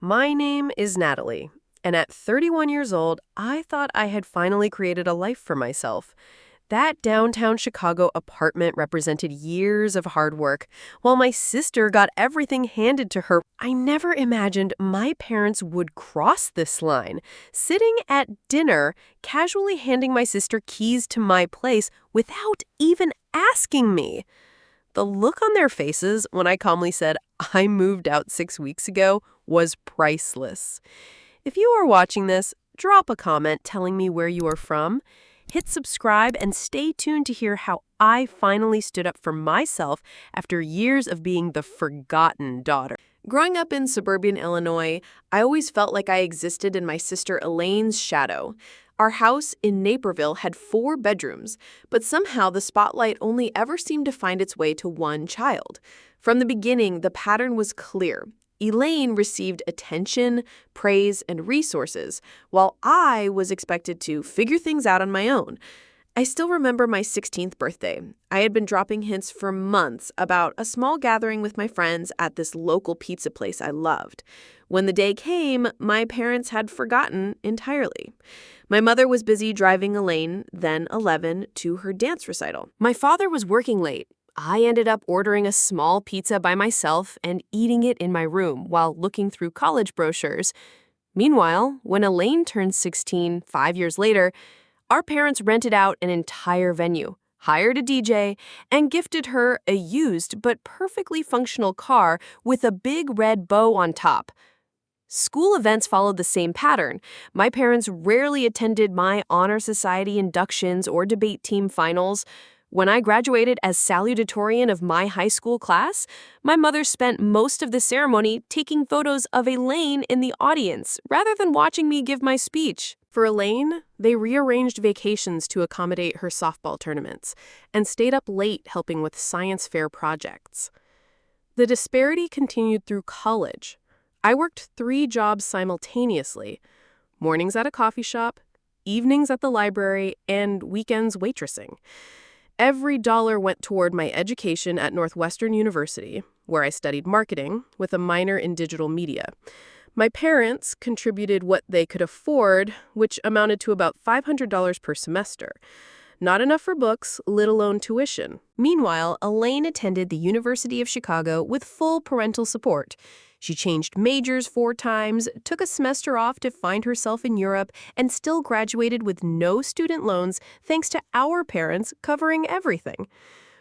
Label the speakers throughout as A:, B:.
A: My name is Natalie, and at 31 years old, I thought I had finally created a life for myself. That downtown Chicago apartment represented years of hard work. While my sister got everything handed to her, I never imagined my parents would cross this line, sitting at dinner, casually handing my sister keys to my place without even asking me. The look on their faces when I calmly said I moved out 6 weeks ago was priceless. If you are watching this, drop a comment telling me where you are from. Hit subscribe and stay tuned to hear how I finally stood up for myself after years of being the forgotten daughter. Growing up in suburban Illinois, I always felt like I existed in my sister Elaine's shadow. Our house in Naperville had 4 bedrooms, but somehow the spotlight only ever seemed to find its way to one child. From the beginning, the pattern was clear. Elaine received attention, praise, and resources, while I was expected to figure things out on my own. I still remember my 16th birthday. I had been dropping hints for months about a small gathering with my friends at this local pizza place I loved. When the day came, my parents had forgotten entirely. My mother was busy driving Elaine, then 11, to her dance recital. My father was working late. I ended up ordering a small pizza by myself and eating it in my room while looking through college brochures. Meanwhile, when Elaine turned 16, 5 years later, our parents rented out an entire venue, hired a DJ, and gifted her a used but perfectly functional car with a big red bow on top. School events followed the same pattern. My parents rarely attended my honor society inductions or debate team finals. When I graduated as salutatorian of my high school class, my mother spent most of the ceremony taking photos of Elaine in the audience rather than watching me give my speech. For Elaine, they rearranged vacations to accommodate her softball tournaments and stayed up late helping with science fair projects. The disparity continued through college. I worked 3 jobs simultaneously: mornings at a coffee shop, evenings at the library, and weekends waitressing. Every dollar went toward my education at Northwestern University, where I studied marketing with a minor in digital media. My parents contributed what they could afford, which amounted to about $500 per semester. Not enough for books, let alone tuition. Meanwhile, Elaine attended the University of Chicago with full parental support. She changed majors 4 times, took a semester off to find herself in Europe, and still graduated with no student loans thanks to our parents covering everything.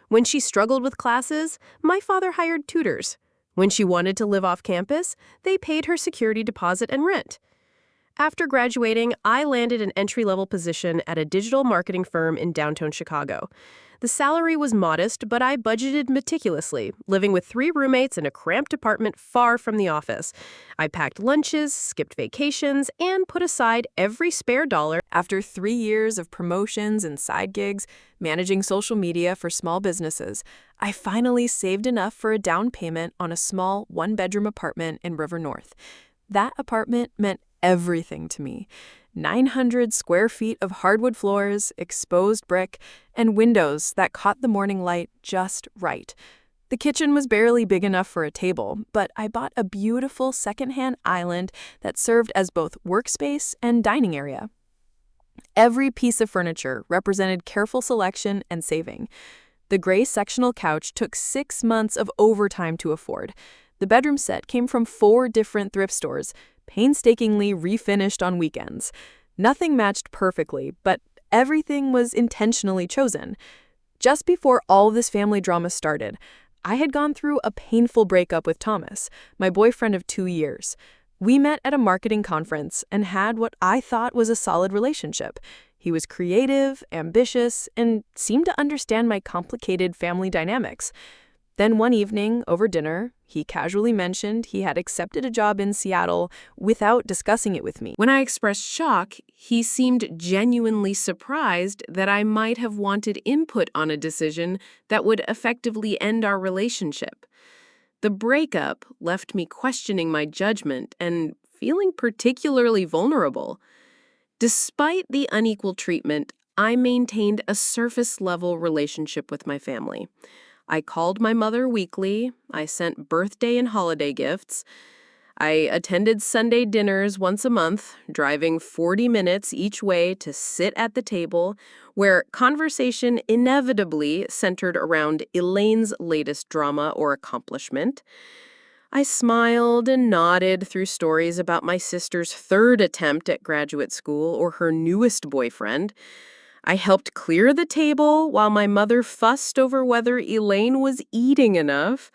A: When she struggled with classes, my father hired tutors. When she wanted to live off campus, they paid her security deposit and rent. After graduating, I landed an entry-level position at a digital marketing firm in downtown Chicago. The salary was modest, but I budgeted meticulously, living with 3 roommates in a cramped apartment far from the office. I packed lunches, skipped vacations, and put aside every spare dollar. After 3 years of promotions and side gigs, managing social media for small businesses, I finally saved enough for a down payment on a small 1-bedroom apartment in River North. That apartment meant everything to me. 900 square feet of hardwood floors, exposed brick, and windows that caught the morning light just right. The kitchen was barely big enough for a table, but I bought a beautiful secondhand island that served as both workspace and dining area. Every piece of furniture represented careful selection and saving. The gray sectional couch took 6 months of overtime to afford. The bedroom set came from 4 different thrift stores, painstakingly refinished on weekends. Nothing matched perfectly, but everything was intentionally chosen. Just before all this family drama started, I had gone through a painful breakup with Thomas, my boyfriend of 2 years. We met at a marketing conference and had what I thought was a solid relationship. He was creative, ambitious, and seemed to understand my complicated family dynamics. Then one evening, over dinner, he casually mentioned he had accepted a job in Seattle without discussing it with me. When I expressed shock, he seemed genuinely surprised that I might have wanted input on a decision that would effectively end our relationship. The breakup left me questioning my judgment and feeling particularly vulnerable. Despite the unequal treatment, I maintained a surface-level relationship with my family. I called my mother weekly. I sent birthday and holiday gifts. I attended Sunday dinners once a month, driving 40 minutes each way to sit at the table, where conversation inevitably centered around Elaine's latest drama or accomplishment. I smiled and nodded through stories about my sister's third attempt at graduate school or her newest boyfriend. I helped clear the table while my mother fussed over whether Elaine was eating enough.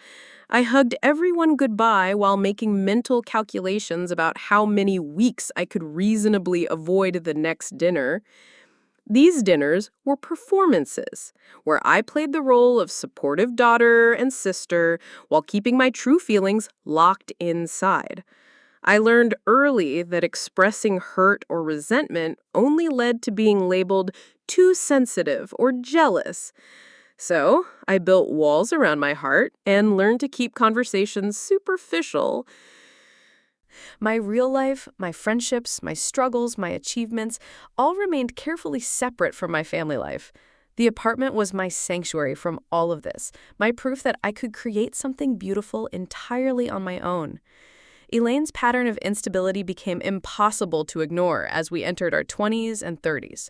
A: I hugged everyone goodbye while making mental calculations about how many weeks I could reasonably avoid the next dinner. These dinners were performances, where I played the role of supportive daughter and sister while keeping my true feelings locked inside. I learned early that expressing hurt or resentment only led to being labeled too sensitive or jealous. So, I built walls around my heart and learned to keep conversations superficial. My real life, my friendships, my struggles, my achievements all remained carefully separate from my family life. The apartment was my sanctuary from all of this, my proof that I could create something beautiful entirely on my own. Elaine's pattern of instability became impossible to ignore as we entered our 20s and 30s.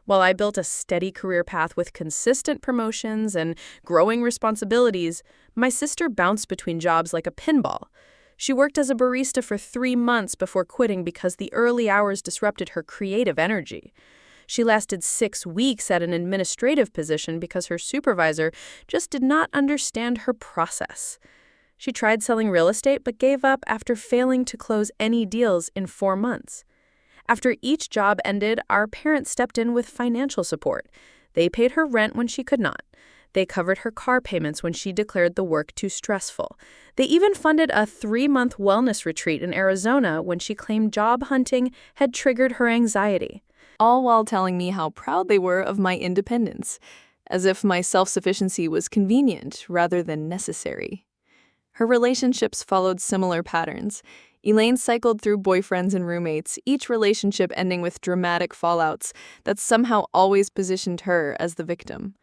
A: While I built a steady career path with consistent promotions and growing responsibilities, my sister bounced between jobs like a pinball. She worked as a barista for 3 months before quitting because the early hours disrupted her creative energy. She lasted 6 weeks at an administrative position because her supervisor just did not understand her process. She tried selling real estate but gave up after failing to close any deals in 4 months. After each job ended, our parents stepped in with financial support. They paid her rent when she could not. They covered her car payments when she declared the work too stressful. They even funded a 3-month wellness retreat in Arizona when she claimed job hunting had triggered her anxiety.
B: All while telling me how proud they were of my independence, as if my self-sufficiency was convenient rather than necessary. Her relationships followed similar patterns. Elaine cycled through boyfriends and roommates, each relationship ending with dramatic fallouts that somehow always positioned her as the victim.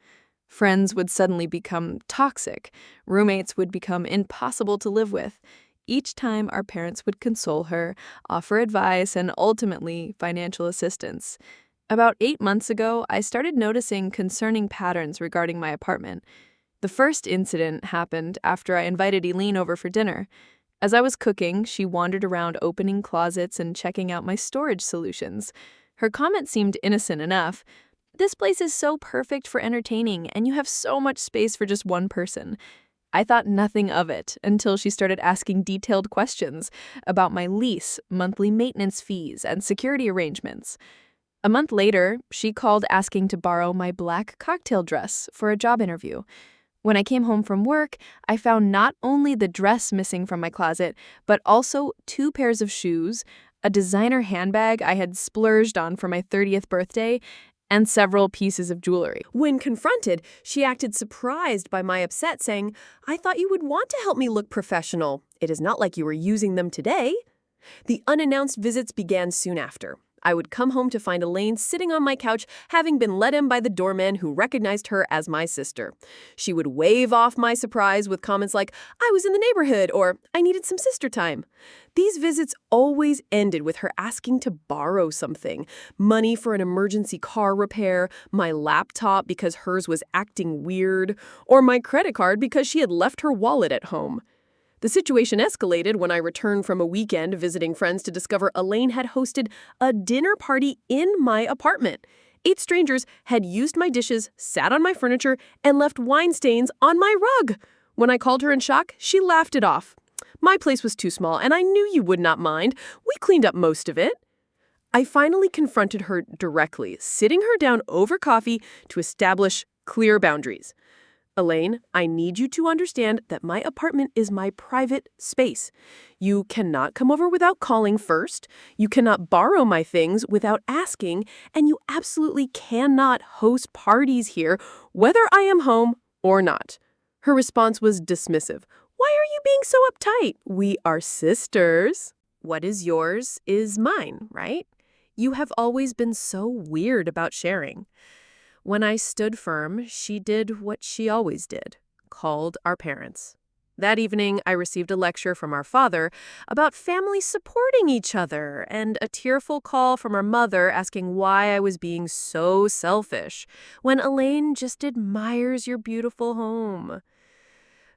B: Friends would suddenly become toxic. Roommates would become impossible to live with. Each time, our parents would console her, offer advice, and ultimately, financial assistance. About 8 months ago, I started noticing concerning patterns regarding my apartment. The first incident happened after I invited Elaine over for dinner. As I was cooking, she wandered around opening closets and checking out my storage solutions. Her comment seemed innocent enough. "This place is so perfect for entertaining, and you have so much space for just one person." I thought nothing of it until she started asking detailed questions about my lease, monthly maintenance fees, and security arrangements. A month later, she called asking to borrow my black cocktail dress for a job interview. When I came home from work, I found not only the dress missing from my closet, but also 2 pairs of shoes, a designer handbag I had splurged on for my 30th birthday, and several pieces of jewelry.
A: When confronted, she acted surprised by my upset, saying, "I thought you would want to help me look professional. It is not like you were using them today." The unannounced visits began soon after. I would come home to find Elaine sitting on my couch, having been let in by the doorman who recognized her as my sister. She would wave off my surprise with comments like, "I was in the neighborhood," or "I needed some sister time." These visits always ended with her asking to borrow something: money for an emergency car repair, my laptop because hers was acting weird, or my credit card because she had left her wallet at home. The situation escalated when I returned from a weekend visiting friends to discover Elaine had hosted a dinner party in my apartment. 8 strangers had used my dishes, sat on my furniture, and left wine stains on my rug. When I called her in shock, she laughed it off. "My place was too small, and I knew you would not mind. We cleaned up most of it." I finally confronted her directly, sitting her down over coffee to establish clear boundaries. "Elaine, I need you to understand that my apartment is my private space. You cannot come over without calling first. You cannot borrow my things without asking, and you absolutely cannot host parties here, whether I am home or not." Her response was dismissive. "Why are you being so uptight? We are sisters. What is yours is mine, right? You have always been so weird about sharing." When I stood firm, she did what she always did, called our parents. That evening, I received a lecture from our father about families supporting each other and a tearful call from our mother asking why I was being so selfish when Elaine just admires your beautiful home.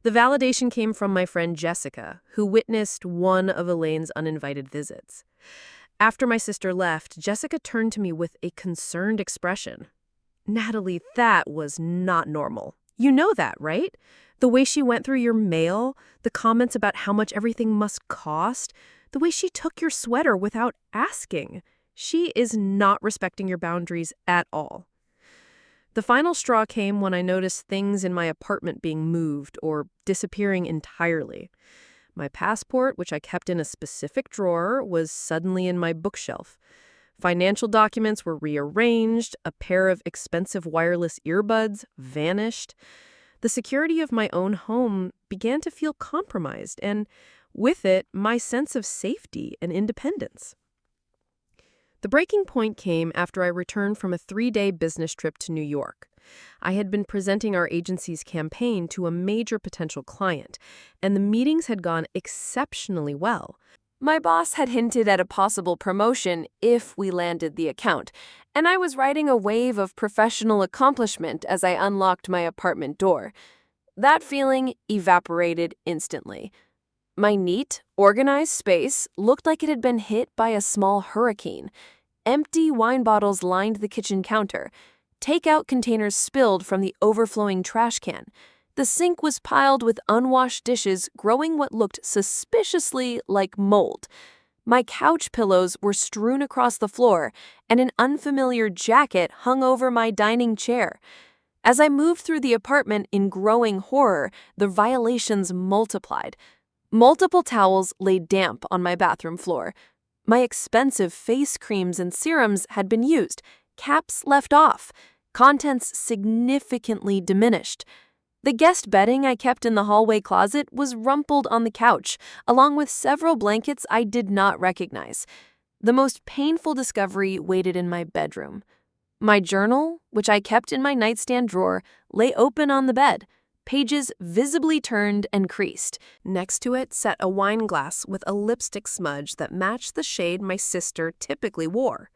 A: The validation came from my friend Jessica, who witnessed one of Elaine's uninvited visits. After my sister left, Jessica turned to me with a concerned expression. Natalie, that was not normal. You know that, right? The way she went through your mail, the comments about how much everything must cost, the way she took your sweater without asking. She is not respecting your boundaries at all. The final straw came when I noticed things in my apartment being moved or disappearing entirely. My passport, which I kept in a specific drawer, was suddenly in my bookshelf. Financial documents were rearranged, a pair of expensive wireless earbuds vanished. The security of my own home began to feel compromised, and with it, my sense of safety and independence. The breaking point came after I returned from a 3-day business trip to New York. I had been presenting our agency's campaign to a major potential client, and the meetings had gone exceptionally well. My boss had hinted at a possible promotion if we landed the account, and I was riding a wave of professional accomplishment as I unlocked my apartment door. That feeling evaporated instantly. My neat, organized space looked like it had been hit by a small hurricane. Empty wine bottles lined the kitchen counter. Takeout containers spilled from the overflowing trash can. The sink was piled with unwashed dishes growing what looked suspiciously like mold. My couch pillows were strewn across the floor, and an unfamiliar jacket hung over my dining chair. As I moved through the apartment in growing horror, the violations multiplied. Multiple towels lay damp on my bathroom floor. My expensive face creams and serums had been used, caps left off, contents significantly diminished. The guest bedding I kept in the hallway closet was rumpled on the couch, along with several blankets I did not recognize. The most painful discovery waited in my bedroom. My journal, which I kept in my nightstand drawer, lay open on the bed, pages visibly turned and creased. Next to it sat a wine glass with a lipstick smudge that matched the shade my sister typically wore.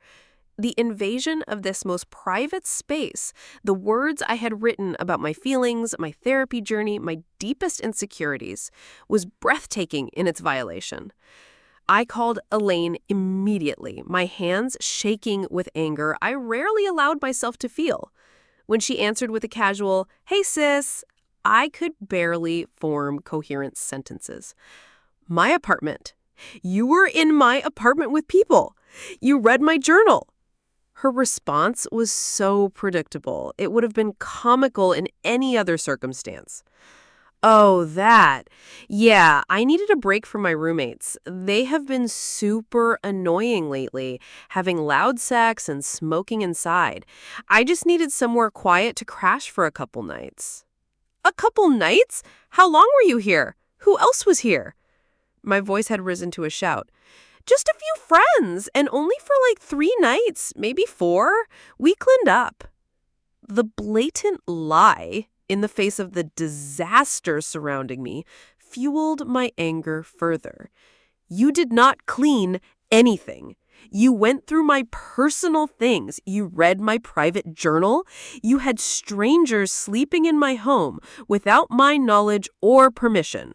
A: The invasion of this most private space, the words I had written about my feelings, my therapy journey, my deepest insecurities, was breathtaking in its violation. I called Elaine immediately, my hands shaking with anger I rarely allowed myself to feel. When she answered with a casual, "Hey sis," I could barely form coherent sentences. My apartment. You were in my apartment with people. You read my journal. Her response was so predictable. It would have been comical in any other circumstance. Oh, that. Yeah, I needed a break from my roommates. They have been super annoying lately, having loud sex and smoking inside. I just needed somewhere quiet to crash for a couple nights. A couple nights? How long were you here? Who else was here? My voice had risen to a shout. Just a few friends, and only for like 3 nights, maybe 4. We cleaned up. The blatant lie, in the face of the disaster surrounding me, fueled my anger further. You did not clean anything. You went through my personal things. You read my private journal. You had strangers sleeping in my home without my knowledge or permission.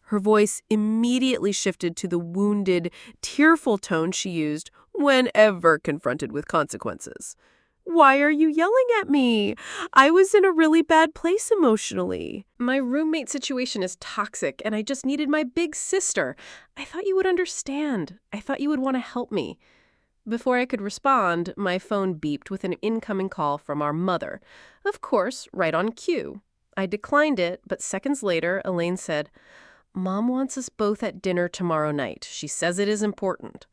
A: Her voice immediately shifted to the wounded, tearful tone she used whenever confronted with consequences. Why are you yelling at me? I was in a really bad place emotionally. My roommate situation is toxic, and I just needed my big sister. I thought you would understand. I thought you would want to help me. Before I could respond, my phone beeped with an incoming call from our mother. Of course, right on cue. I declined it, but seconds later, Elaine said, "Mom wants us both at dinner tomorrow night. She says it is important."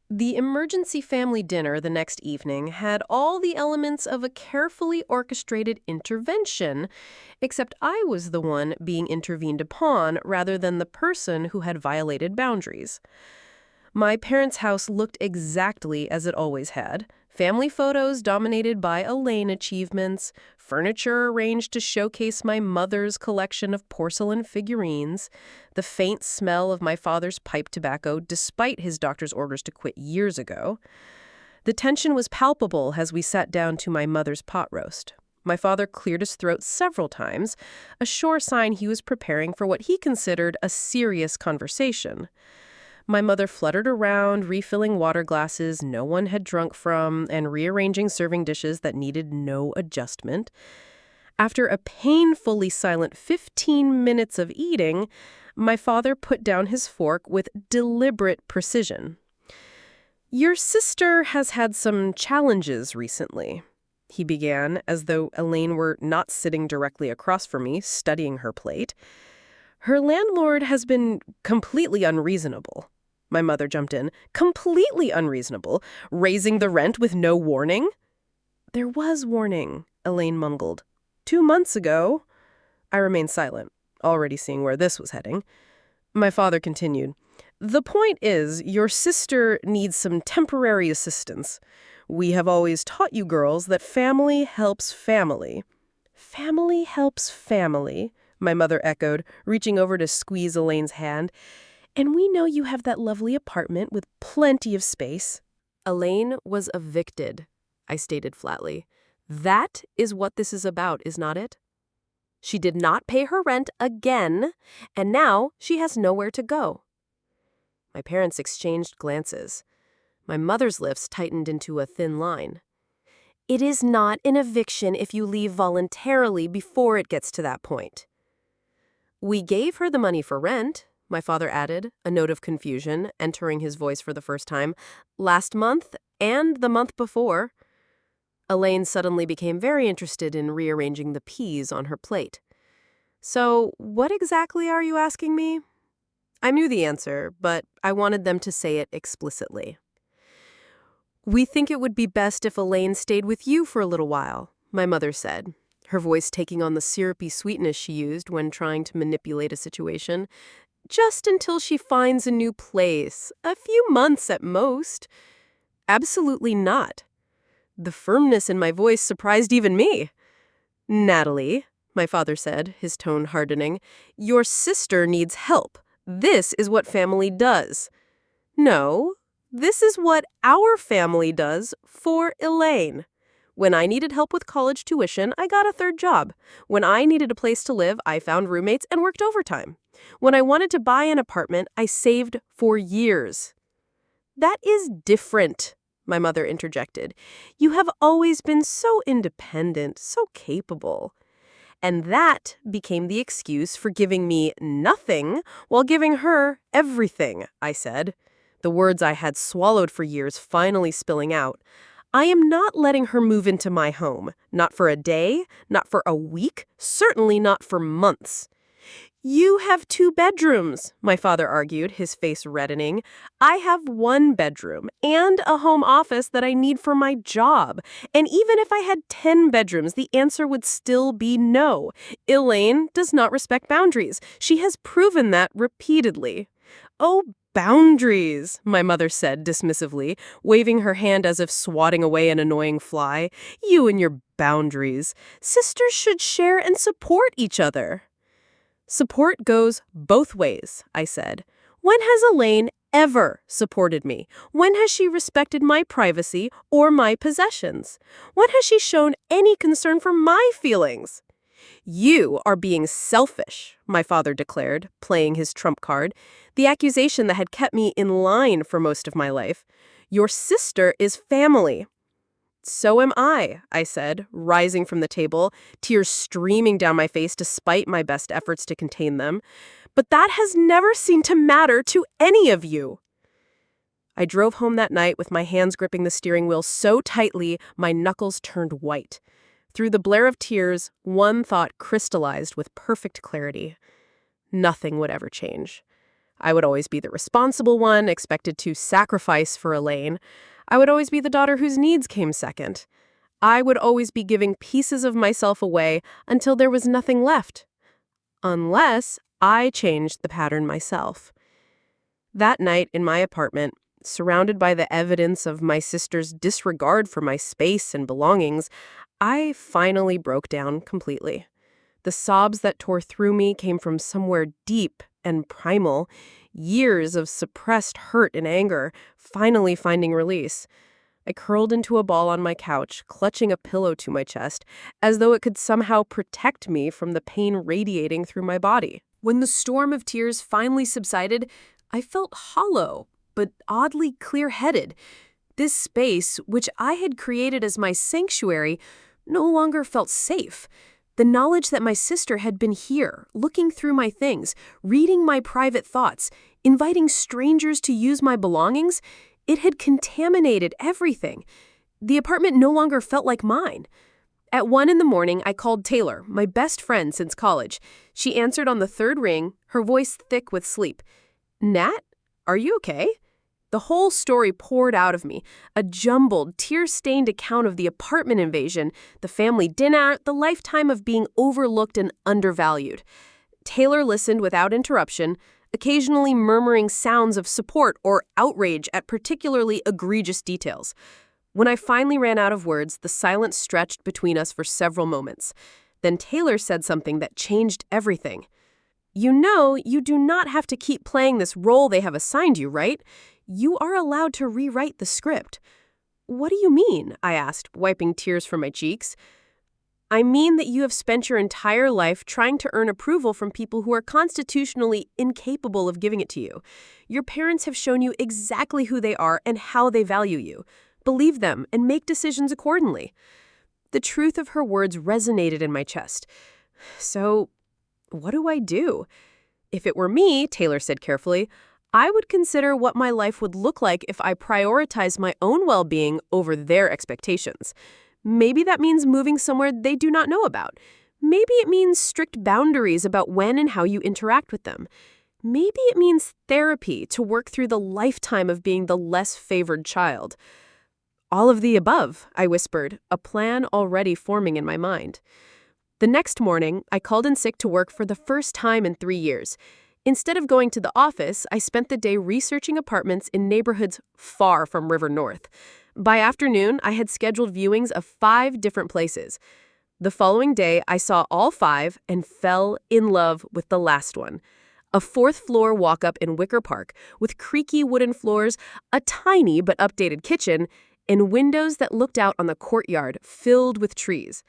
A: The emergency family dinner the next evening had all the elements of a carefully orchestrated intervention, except I was the one being intervened upon rather than the person who had violated boundaries. My parents' house looked exactly as it always had. Family photos dominated by Elaine achievements, furniture arranged to showcase my mother's collection of porcelain figurines, the faint smell of my father's pipe tobacco despite his doctor's orders to quit years ago. The tension was palpable as we sat down to my mother's pot roast. My father cleared his throat several times, a sure sign he was preparing for what he considered a serious conversation. My mother fluttered around, refilling water glasses no one had drunk from and rearranging serving dishes that needed no adjustment. After a painfully silent 15 minutes of eating, my father put down his fork with deliberate precision. "Your sister has had some challenges recently," he began, as though Elaine were not sitting directly across from me, studying her plate. "Her landlord has been completely unreasonable." My mother jumped in. "Completely unreasonable? Raising the rent with no warning?" "There was warning," Elaine mumbled. "2 months ago." I remained silent, already seeing where this was heading. My father continued. "The point is, your sister needs some temporary assistance. We have always taught you girls that family helps family." "Family helps family," my mother echoed, reaching over to squeeze Elaine's hand. "And we know you have that lovely apartment with plenty of space." "Elaine was evicted," I stated flatly. "That is what this is about, is not it? She did not pay her rent again, and now she has nowhere to go." My parents exchanged glances. My mother's lips tightened into a thin line. "It is not an eviction if you leave voluntarily before it gets to that point." "We gave her the money for rent," my father added, a note of confusion entering his voice for the first time, "last month and the month before." Elaine suddenly became very interested in rearranging the peas on her plate. "So, what exactly are you asking me?" I knew the answer, but I wanted them to say it explicitly. "We think it would be best if Elaine stayed with you for a little while," my mother said, her voice taking on the syrupy sweetness she used when trying to manipulate a situation. "Just until she finds a new place. A few months at most." "Absolutely not." The firmness in my voice surprised even me. "Natalie," my father said, his tone hardening, "your sister needs help. This is what family does." "No, this is what our family does for Elaine. When I needed help with college tuition, I got a third job. When I needed a place to live, I found roommates and worked overtime. When I wanted to buy an apartment, I saved for years." "That is different," my mother interjected. "You have always been so independent, so capable." "And that became the excuse for giving me nothing while giving her everything," I said, the words I had swallowed for years finally spilling out. "I am not letting her move into my home. Not for a day, not for a week, certainly not for months." "You have 2 bedrooms," my father argued, his face reddening. "I have 1 bedroom and a home office that I need for my job. And even if I had 10 bedrooms, the answer would still be no. Elaine does not respect boundaries. She has proven that repeatedly." "Oh, boundaries," my mother said dismissively, waving her hand as if swatting away an annoying fly. "You and your boundaries. Sisters should share and support each other." "Support goes both ways," I said. "When has Elaine ever supported me? When has she respected my privacy or my possessions? When has she shown any concern for my feelings?" "You are being selfish," my father declared, playing his trump card, the accusation that had kept me in line for most of my life. "Your sister is family." "So am I said, rising from the table, tears streaming down my face despite my best efforts to contain them. "But that has never seemed to matter to any of you." I drove home that night with my hands gripping the steering wheel so tightly my knuckles turned white. Through the blare of tears, one thought crystallized with perfect clarity. Nothing would ever change. I would always be the responsible one, expected to sacrifice for Elaine. I would always be the daughter whose needs came second. I would always be giving pieces of myself away until there was nothing left. Unless I changed the pattern myself. That night in my apartment, surrounded by the evidence of my sister's disregard for my space and belongings, I finally broke down completely. The sobs that tore through me came from somewhere deep and primal, years of suppressed hurt and anger finally finding release. I curled into a ball on my couch, clutching a pillow to my chest, as though it could somehow protect me from the pain radiating through my body. When the storm of tears finally subsided, I felt hollow, but oddly clear-headed. This space, which I had created as my sanctuary, no longer felt safe. The knowledge that my sister had been here, looking through my things, reading my private thoughts, inviting strangers to use my belongings, it had contaminated everything. The apartment no longer felt like mine. At 1 in the morning, I called Taylor, my best friend since college. She answered on the third ring, her voice thick with sleep. "Nat, are you okay?" The whole story poured out of me, a jumbled, tear-stained account of the apartment invasion, the family dinner, the lifetime of being overlooked and undervalued. Taylor listened without interruption, occasionally murmuring sounds of support or outrage at particularly egregious details. When I finally ran out of words, the silence stretched between us for several moments. Then Taylor said something that changed everything. "You know, you do not have to keep playing this role they have assigned you, right? You are allowed to rewrite the script." "What do you mean?" I asked, wiping tears from my cheeks. "I mean that you have spent your entire life trying to earn approval from people who are constitutionally incapable of giving it to you. Your parents have shown you exactly who they are and how they value you. Believe them and make decisions accordingly." The truth of her words resonated in my chest. "So, what do I do?" "If it were me," Taylor said carefully, "I would consider what my life would look like if I prioritized my own well-being over their expectations. Maybe that means moving somewhere they do not know about. Maybe it means strict boundaries about when and how you interact with them. Maybe it means therapy to work through the lifetime of being the less favored child." "All of the above," I whispered, a plan already forming in my mind. The next morning, I called in sick to work for the first time in 3 years. Instead of going to the office, I spent the day researching apartments in neighborhoods far from River North. By afternoon, I had scheduled viewings of 5 different places. The following day, I saw all 5 and fell in love with the last one. A 4th-floor walk-up in Wicker Park with creaky wooden floors, a tiny but updated kitchen, and windows that looked out on the courtyard filled with trees.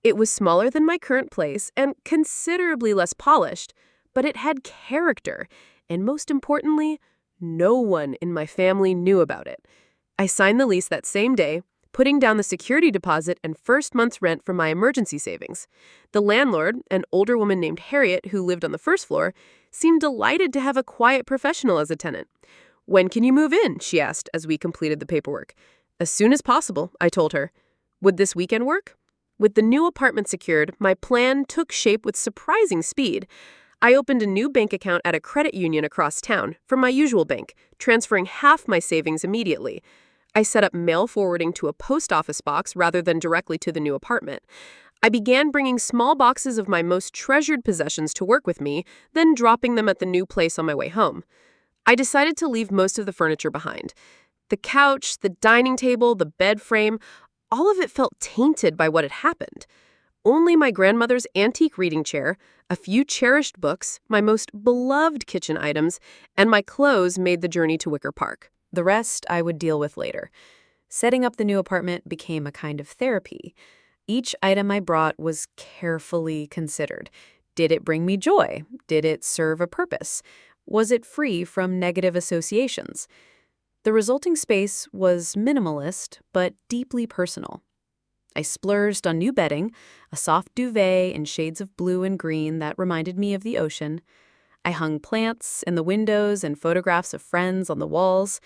A: It was smaller than my current place and considerably less polished, but it had character, and most importantly, no one in my family knew about it. I signed the lease that same day, putting down the security deposit and first month's rent from my emergency savings. The landlord, an older woman named Harriet who lived on the first floor, seemed delighted to have a quiet professional as a tenant. "When can you move in?" she asked as we completed the paperwork. "As soon as possible," I told her. Would this weekend work? With the new apartment secured, my plan took shape with surprising speed. I opened a new bank account at a credit union across town from my usual bank, transferring half my savings immediately. I set up mail forwarding to a post office box rather than directly to the new apartment. I began bringing small boxes of my most treasured possessions to work with me, then dropping them at the new place on my way home. I decided to leave most of the furniture behind. The couch, the dining table, the bed frame, all of it felt tainted by what had happened. Only my grandmother's antique reading chair, a few cherished books, my most beloved kitchen items, and my clothes made the journey to Wicker Park. The rest I would deal with later. Setting up the new apartment became a kind of therapy. Each item I brought was carefully considered. Did it bring me joy? Did it serve a purpose? Was it free from negative associations? The resulting space was minimalist, but deeply personal. I splurged on new bedding, a soft duvet in shades of blue and green that reminded me of the ocean. I hung plants in the windows and photographs of friends on the walls.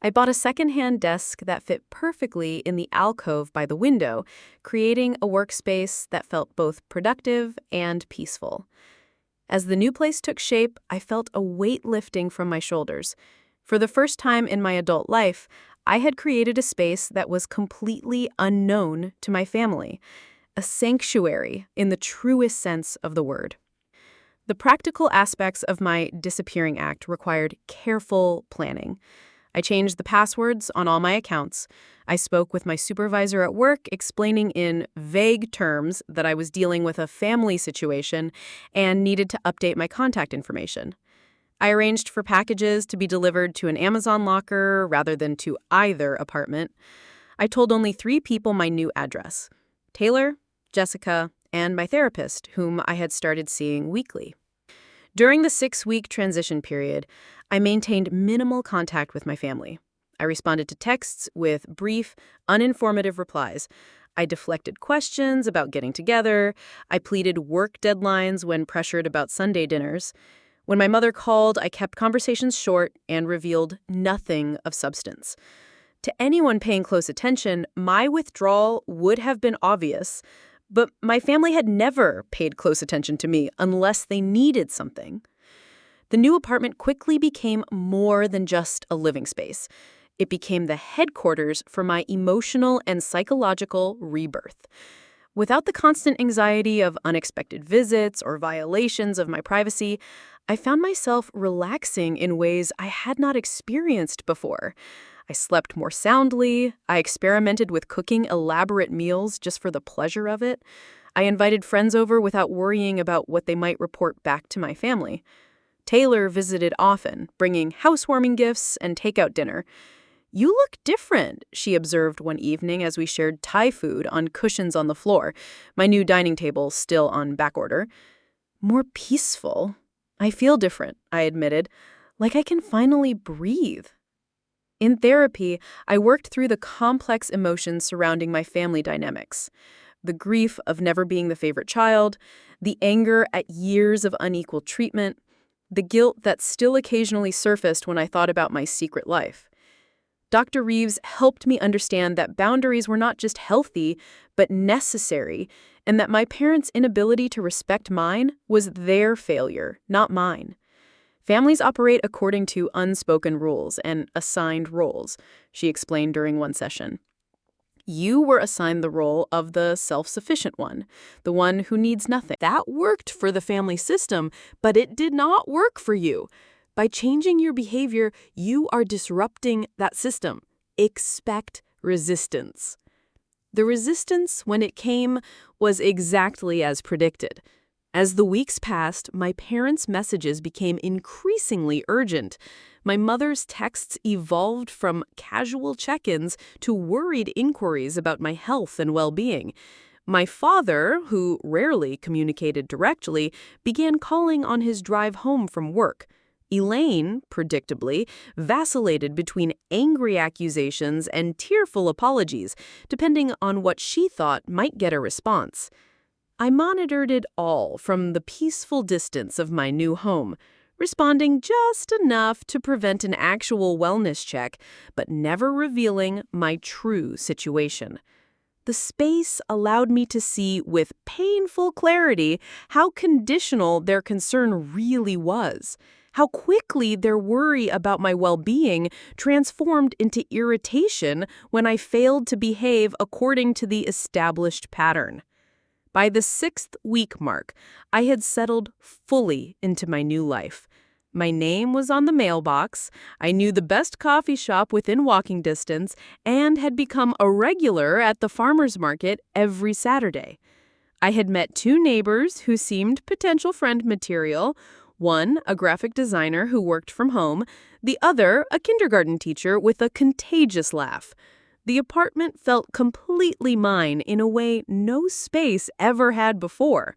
A: I bought a secondhand desk that fit perfectly in the alcove by the window, creating a workspace that felt both productive and peaceful. As the new place took shape, I felt a weight lifting from my shoulders. For the first time in my adult life, I had created a space that was completely unknown to my family, a sanctuary in the truest sense of the word. The practical aspects of my disappearing act required careful planning. I changed the passwords on all my accounts. I spoke with my supervisor at work, explaining in vague terms that I was dealing with a family situation and needed to update my contact information. I arranged for packages to be delivered to an Amazon locker rather than to either apartment. I told only 3 people my new address: Taylor, Jessica, and my therapist, whom I had started seeing weekly. During the 6-week transition period, I maintained minimal contact with my family. I responded to texts with brief, uninformative replies. I deflected questions about getting together. I pleaded work deadlines when pressured about Sunday dinners. When my mother called, I kept conversations short and revealed nothing of substance. To anyone paying close attention, my withdrawal would have been obvious, but my family had never paid close attention to me unless they needed something. The new apartment quickly became more than just a living space. It became the headquarters for my emotional and psychological rebirth. Without the constant anxiety of unexpected visits or violations of my privacy, I found myself relaxing in ways I had not experienced before. I slept more soundly. I experimented with cooking elaborate meals just for the pleasure of it. I invited friends over without worrying about what they might report back to my family. Taylor visited often, bringing housewarming gifts and takeout dinner. "You look different," she observed one evening as we shared Thai food on cushions on the floor, my new dining table still on backorder. "More peaceful. I feel different," I admitted, "like I can finally breathe." In therapy, I worked through the complex emotions surrounding my family dynamics. The grief of never being the favorite child, the anger at years of unequal treatment, the guilt that still occasionally surfaced when I thought about my secret life. Dr. Reeves helped me understand that boundaries were not just healthy, but necessary, and that my parents' inability to respect mine was their failure, not mine. Families operate according to unspoken rules and assigned roles, she explained during one session. You were assigned the role of the self-sufficient one, the one who needs nothing. That worked for the family system, but it did not work for you. By changing your behavior, you are disrupting that system. Expect resistance. The resistance, when it came, was exactly as predicted. As the weeks passed, my parents' messages became increasingly urgent. My mother's texts evolved from casual check-ins to worried inquiries about my health and well-being. My father, who rarely communicated directly, began calling on his drive home from work. Elaine, predictably, vacillated between angry accusations and tearful apologies, depending on what she thought might get a response. I monitored it all from the peaceful distance of my new home, responding just enough to prevent an actual wellness check, but never revealing my true situation. The space allowed me to see with painful clarity how conditional their concern really was, how quickly their worry about my well-being transformed into irritation when I failed to behave according to the established pattern. By the 6th week mark, I had settled fully into my new life. My name was on the mailbox, I knew the best coffee shop within walking distance, and had become a regular at the farmer's market every Saturday. I had met 2 neighbors who seemed potential friend material, one a graphic designer who worked from home, the other a kindergarten teacher with a contagious laugh. The apartment felt completely mine in a way no space ever had before.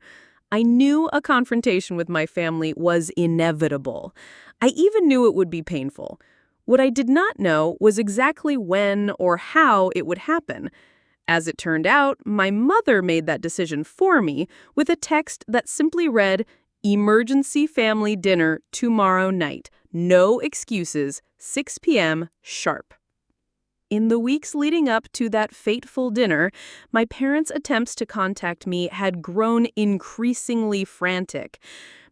A: I knew a confrontation with my family was inevitable. I even knew it would be painful. What I did not know was exactly when or how it would happen. As it turned out, my mother made that decision for me with a text that simply read, "Emergency family dinner tomorrow night. No excuses, 6 p.m. sharp." In the weeks leading up to that fateful dinner, my parents' attempts to contact me had grown increasingly frantic.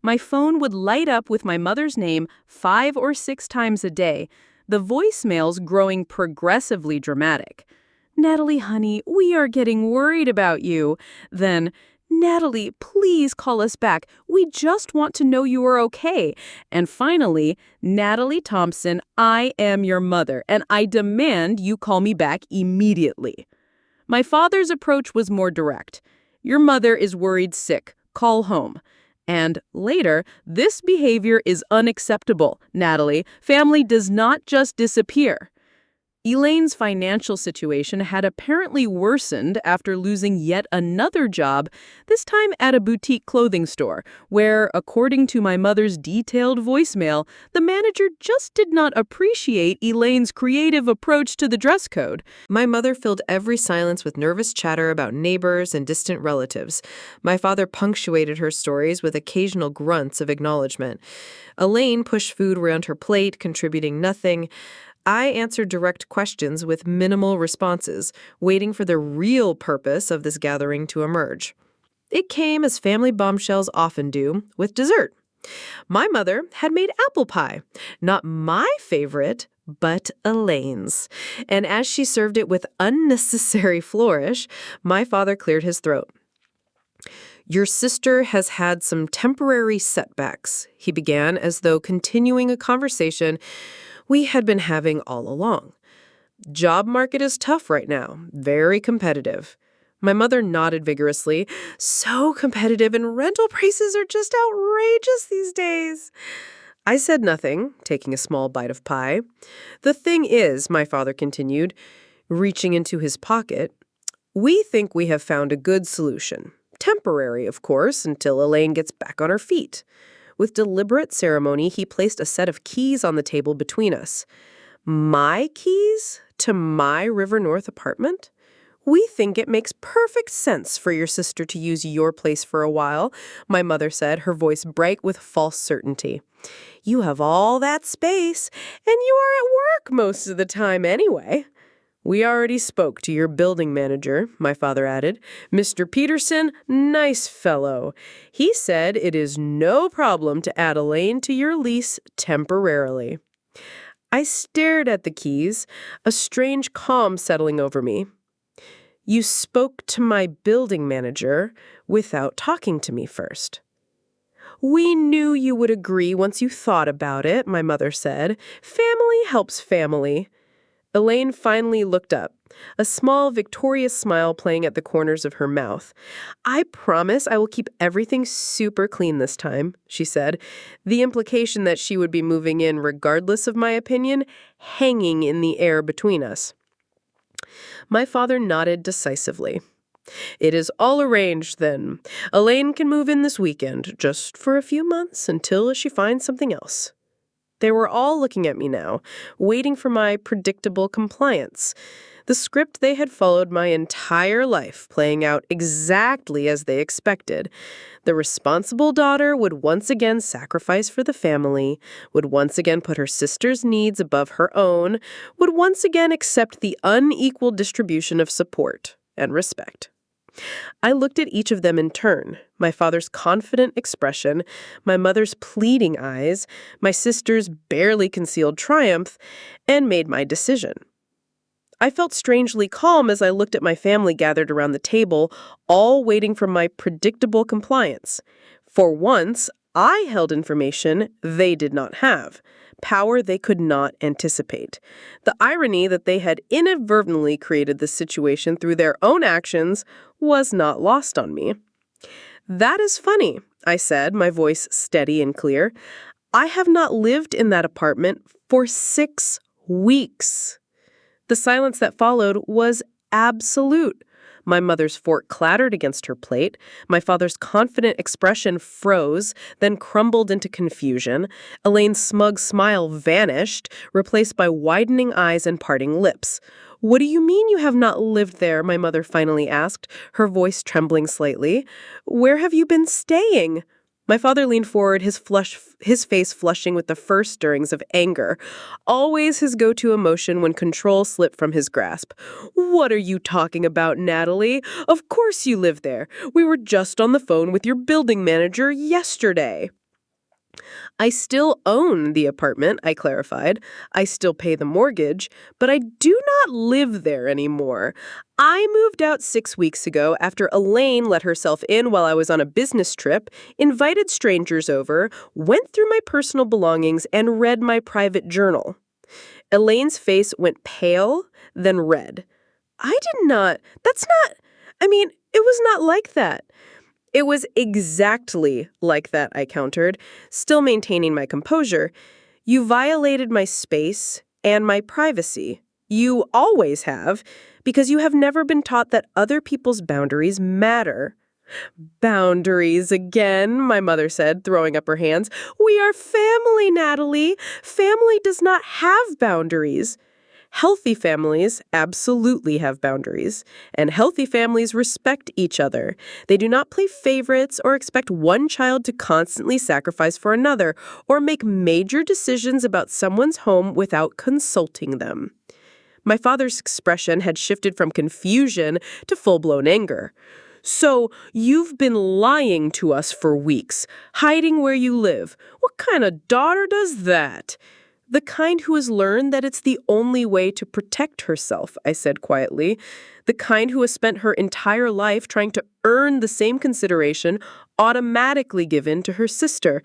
A: My phone would light up with my mother's name 5 or 6 times a day, the voicemails growing progressively dramatic. "Natalie, honey, we are getting worried about you." Then,
C: Natalie, please call us back. We just want to know you are okay. And finally, Natalie Thompson, I am your mother, and I demand you call me back immediately. My father's approach was more direct. Your mother is worried sick. Call home. And later, this behavior is unacceptable, Natalie. Family does not just disappear. Elaine's financial situation had apparently worsened after losing yet another job, this time at a boutique clothing store, where, according to my mother's detailed voicemail, the manager just did not appreciate Elaine's creative approach to the dress code.
A: My mother filled every silence with nervous chatter about neighbors and distant relatives. My father punctuated her stories with occasional grunts of acknowledgement. Elaine pushed food around her plate, contributing nothing. I answered direct questions with minimal responses, waiting for the real purpose of this gathering to emerge. It came, as family bombshells often do, with dessert. My mother had made apple pie, not my favorite, but Elaine's. And as she served it with unnecessary flourish, my father cleared his throat. "Your sister has had some temporary setbacks," he began, as though continuing a conversation we had been having all along. "Job market is tough right now, very competitive." My mother nodded vigorously. "So competitive, and rental prices are just outrageous these days." I said nothing, taking a small bite of pie. "The thing is," my father continued, reaching into his pocket, "we think we have found a good solution. Temporary, of course, until Elaine gets back on her feet." With deliberate ceremony, he placed a set of keys on the table between us. "My keys to my River North apartment? We think it makes perfect sense for your sister to use your place for a while," my mother said, her voice bright with false certainty. "You have all that space, and you are at work most of the time anyway." "We already spoke to your building manager," my father added. "Mr. Peterson, nice fellow. He said it is no problem to add Elaine to your lease temporarily." I stared at the keys, a strange calm settling over me. "You spoke to my building manager without talking to me first." "We knew you would agree once you thought about it," my mother said. "Family helps family." Elaine finally looked up, a small, victorious smile playing at the corners of her mouth. "I promise I will keep everything super clean this time," she said, the implication that she would be moving in regardless of my opinion hanging in the air between us. My father nodded decisively. "It is all arranged, then. Elaine can move in this weekend, just for a few months until she finds something else." They were all looking at me now, waiting for my predictable compliance. The script they had followed my entire life, playing out exactly as they expected. The responsible daughter would once again sacrifice for the family, would once again put her sister's needs above her own, would once again accept the unequal distribution of support and respect. I looked at each of them in turn, my father's confident expression, my mother's pleading eyes, my sister's barely concealed triumph, and made my decision. I felt strangely calm as I looked at my family gathered around the table, all waiting for my predictable compliance. For once, I held information they did not have, power they could not anticipate. The irony that they had inadvertently created this situation through their own actions was not lost on me. "That is funny," I said, my voice steady and clear. "I have not lived in that apartment for 6 weeks." The silence that followed was absolute. My mother's fork clattered against her plate. My father's confident expression froze, then crumbled into confusion. Elaine's smug smile vanished, replaced by widening eyes and parting lips. "What do you mean you have not lived there?" my mother finally asked, her voice trembling slightly. "Where have you been staying?" My father leaned forward, his face flushing with the first stirrings of anger, always his go-to emotion when control slipped from his grasp. "What are you talking about, Natalie? Of course you live there. We were just on the phone with your building manager yesterday." I still own the apartment, I clarified. I still pay the mortgage, but I do not live there anymore. I moved out 6 weeks ago after Elaine let herself in while I was on a business trip, invited strangers over, went through my personal belongings, and read my private journal. Elaine's face went pale, then red. It was not like that. It was exactly like that, I countered, still maintaining my composure. You violated my space and my privacy. You always have, because you have never been taught that other people's boundaries matter. Boundaries again, my mother said, throwing up her hands. We are family, Natalie. Family does not have boundaries. Healthy families absolutely have boundaries, and healthy families respect each other. They do not play favorites or expect one child to constantly sacrifice for another or make major decisions about someone's home without consulting them. My father's expression had shifted from confusion to full-blown anger. So, you've been lying to us for weeks, hiding where you live. What kind of daughter does that? The kind who has learned that it's the only way to protect herself, I said quietly. The kind who has spent her entire life trying to earn the same consideration automatically given to her sister.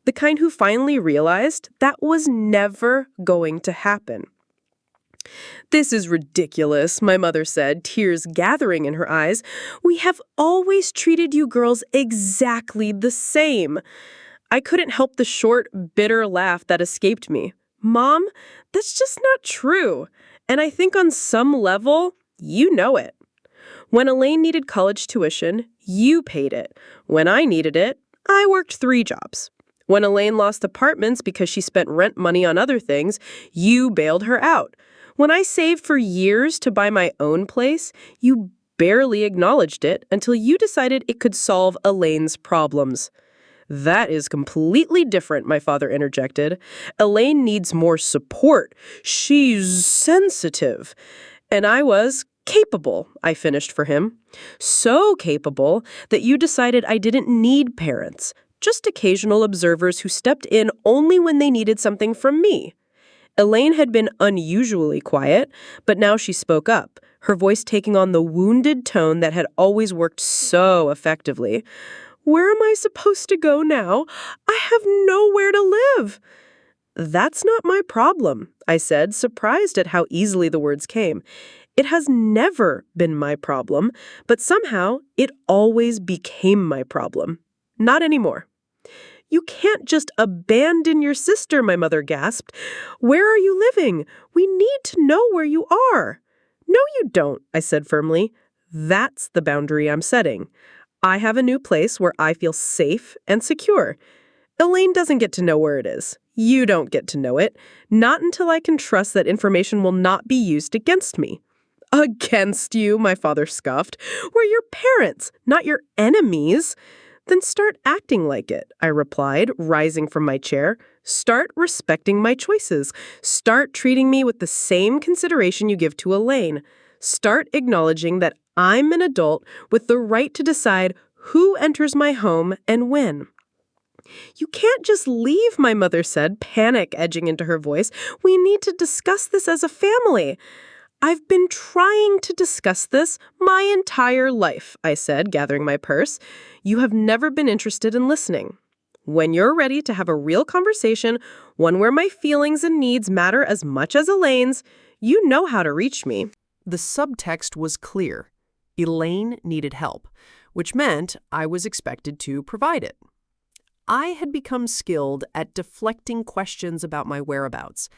A: The kind who finally realized that was never going to happen. This is ridiculous, my mother said, tears gathering in her eyes. We have always treated you girls exactly the same. I couldn't help the short, bitter laugh that escaped me. Mom, that's just not true. And I think on some level, you know it. When Elaine needed college tuition, you paid it. When I needed it, I worked 3 jobs. When Elaine lost apartments because she spent rent money on other things, you bailed her out. When I saved for years to buy my own place, you barely acknowledged it until you decided it could solve Elaine's problems. That is completely different, my father interjected. Elaine needs more support. She's sensitive. And I was capable, I finished for him. So capable that you decided I didn't need parents, just occasional observers who stepped in only when they needed something from me. Elaine had been unusually quiet, but now she spoke up, her voice taking on the wounded tone that had always worked so effectively. Where am I supposed to go now? I have nowhere to live. That's not my problem, I said, surprised at how easily the words came. It has never been my problem, but somehow it always became my problem. Not anymore. You can't just abandon your sister, my mother gasped. Where are you living? We need to know where you are. No, you don't, I said firmly. That's the boundary I'm setting. I have a new place where I feel safe and secure. Elaine doesn't get to know where it is. You don't get to know it. Not until I can trust that information will not be used against me. Against you, my father scoffed. We're your parents, not your enemies. Then start acting like it, I replied, rising from my chair. Start respecting my choices. Start treating me with the same consideration you give to Elaine. Start acknowledging that I'm an adult with the right to decide who enters my home and when. You can't just leave, my mother said, panic edging into her voice. We need to discuss this as a family. I've been trying to discuss this my entire life, I said, gathering my purse. You have never been interested in listening. When you're ready to have a real conversation, one where my feelings and needs matter as much as Elaine's, you know how to reach me.
D: The subtext was clear. Elaine needed help, which meant I was expected to provide it. I had become skilled at deflecting questions about my whereabouts.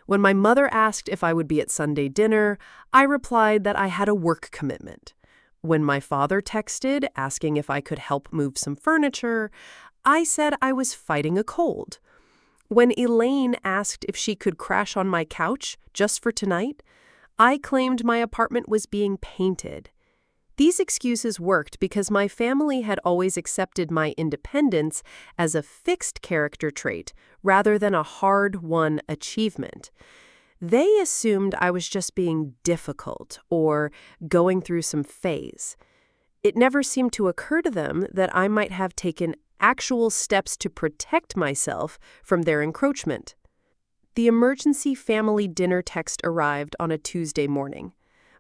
D: When my mother asked if I would be at Sunday dinner, I replied that I had a work commitment. When my father texted asking if I could help move some furniture, I said I was fighting a cold. When Elaine asked if she could crash on my couch just for tonight, I claimed my apartment was being painted. These excuses worked because my family had always accepted my independence as a fixed character trait rather than a hard-won achievement. They assumed I was just being difficult or going through some phase.
A: It never seemed to occur to them that I might have taken actual steps to protect myself from their encroachment. The emergency family dinner text arrived on a Tuesday morning.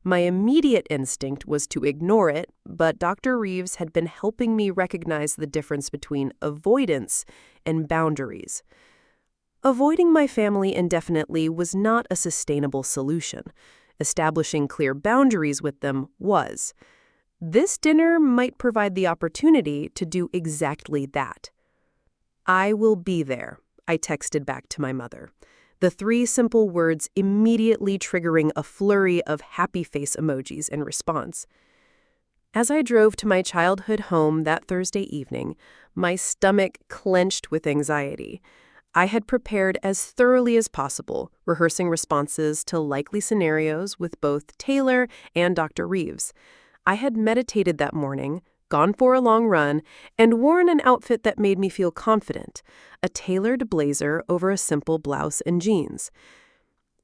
A: My immediate instinct was to ignore it, but Dr. Reeves had been helping me recognize the difference between avoidance and boundaries. Avoiding my family indefinitely was not a sustainable solution. Establishing clear boundaries with them was. This dinner might provide the opportunity to do exactly that. "I will be there," I texted back to my mother. The 3 simple words immediately triggering a flurry of happy face emojis in response. As I drove to my childhood home that Thursday evening, my stomach clenched with anxiety. I had prepared as thoroughly as possible, rehearsing responses to likely scenarios with both Taylor and Dr. Reeves. I had meditated that morning, gone for a long run, and worn an outfit that made me feel confident, a tailored blazer over a simple blouse and jeans.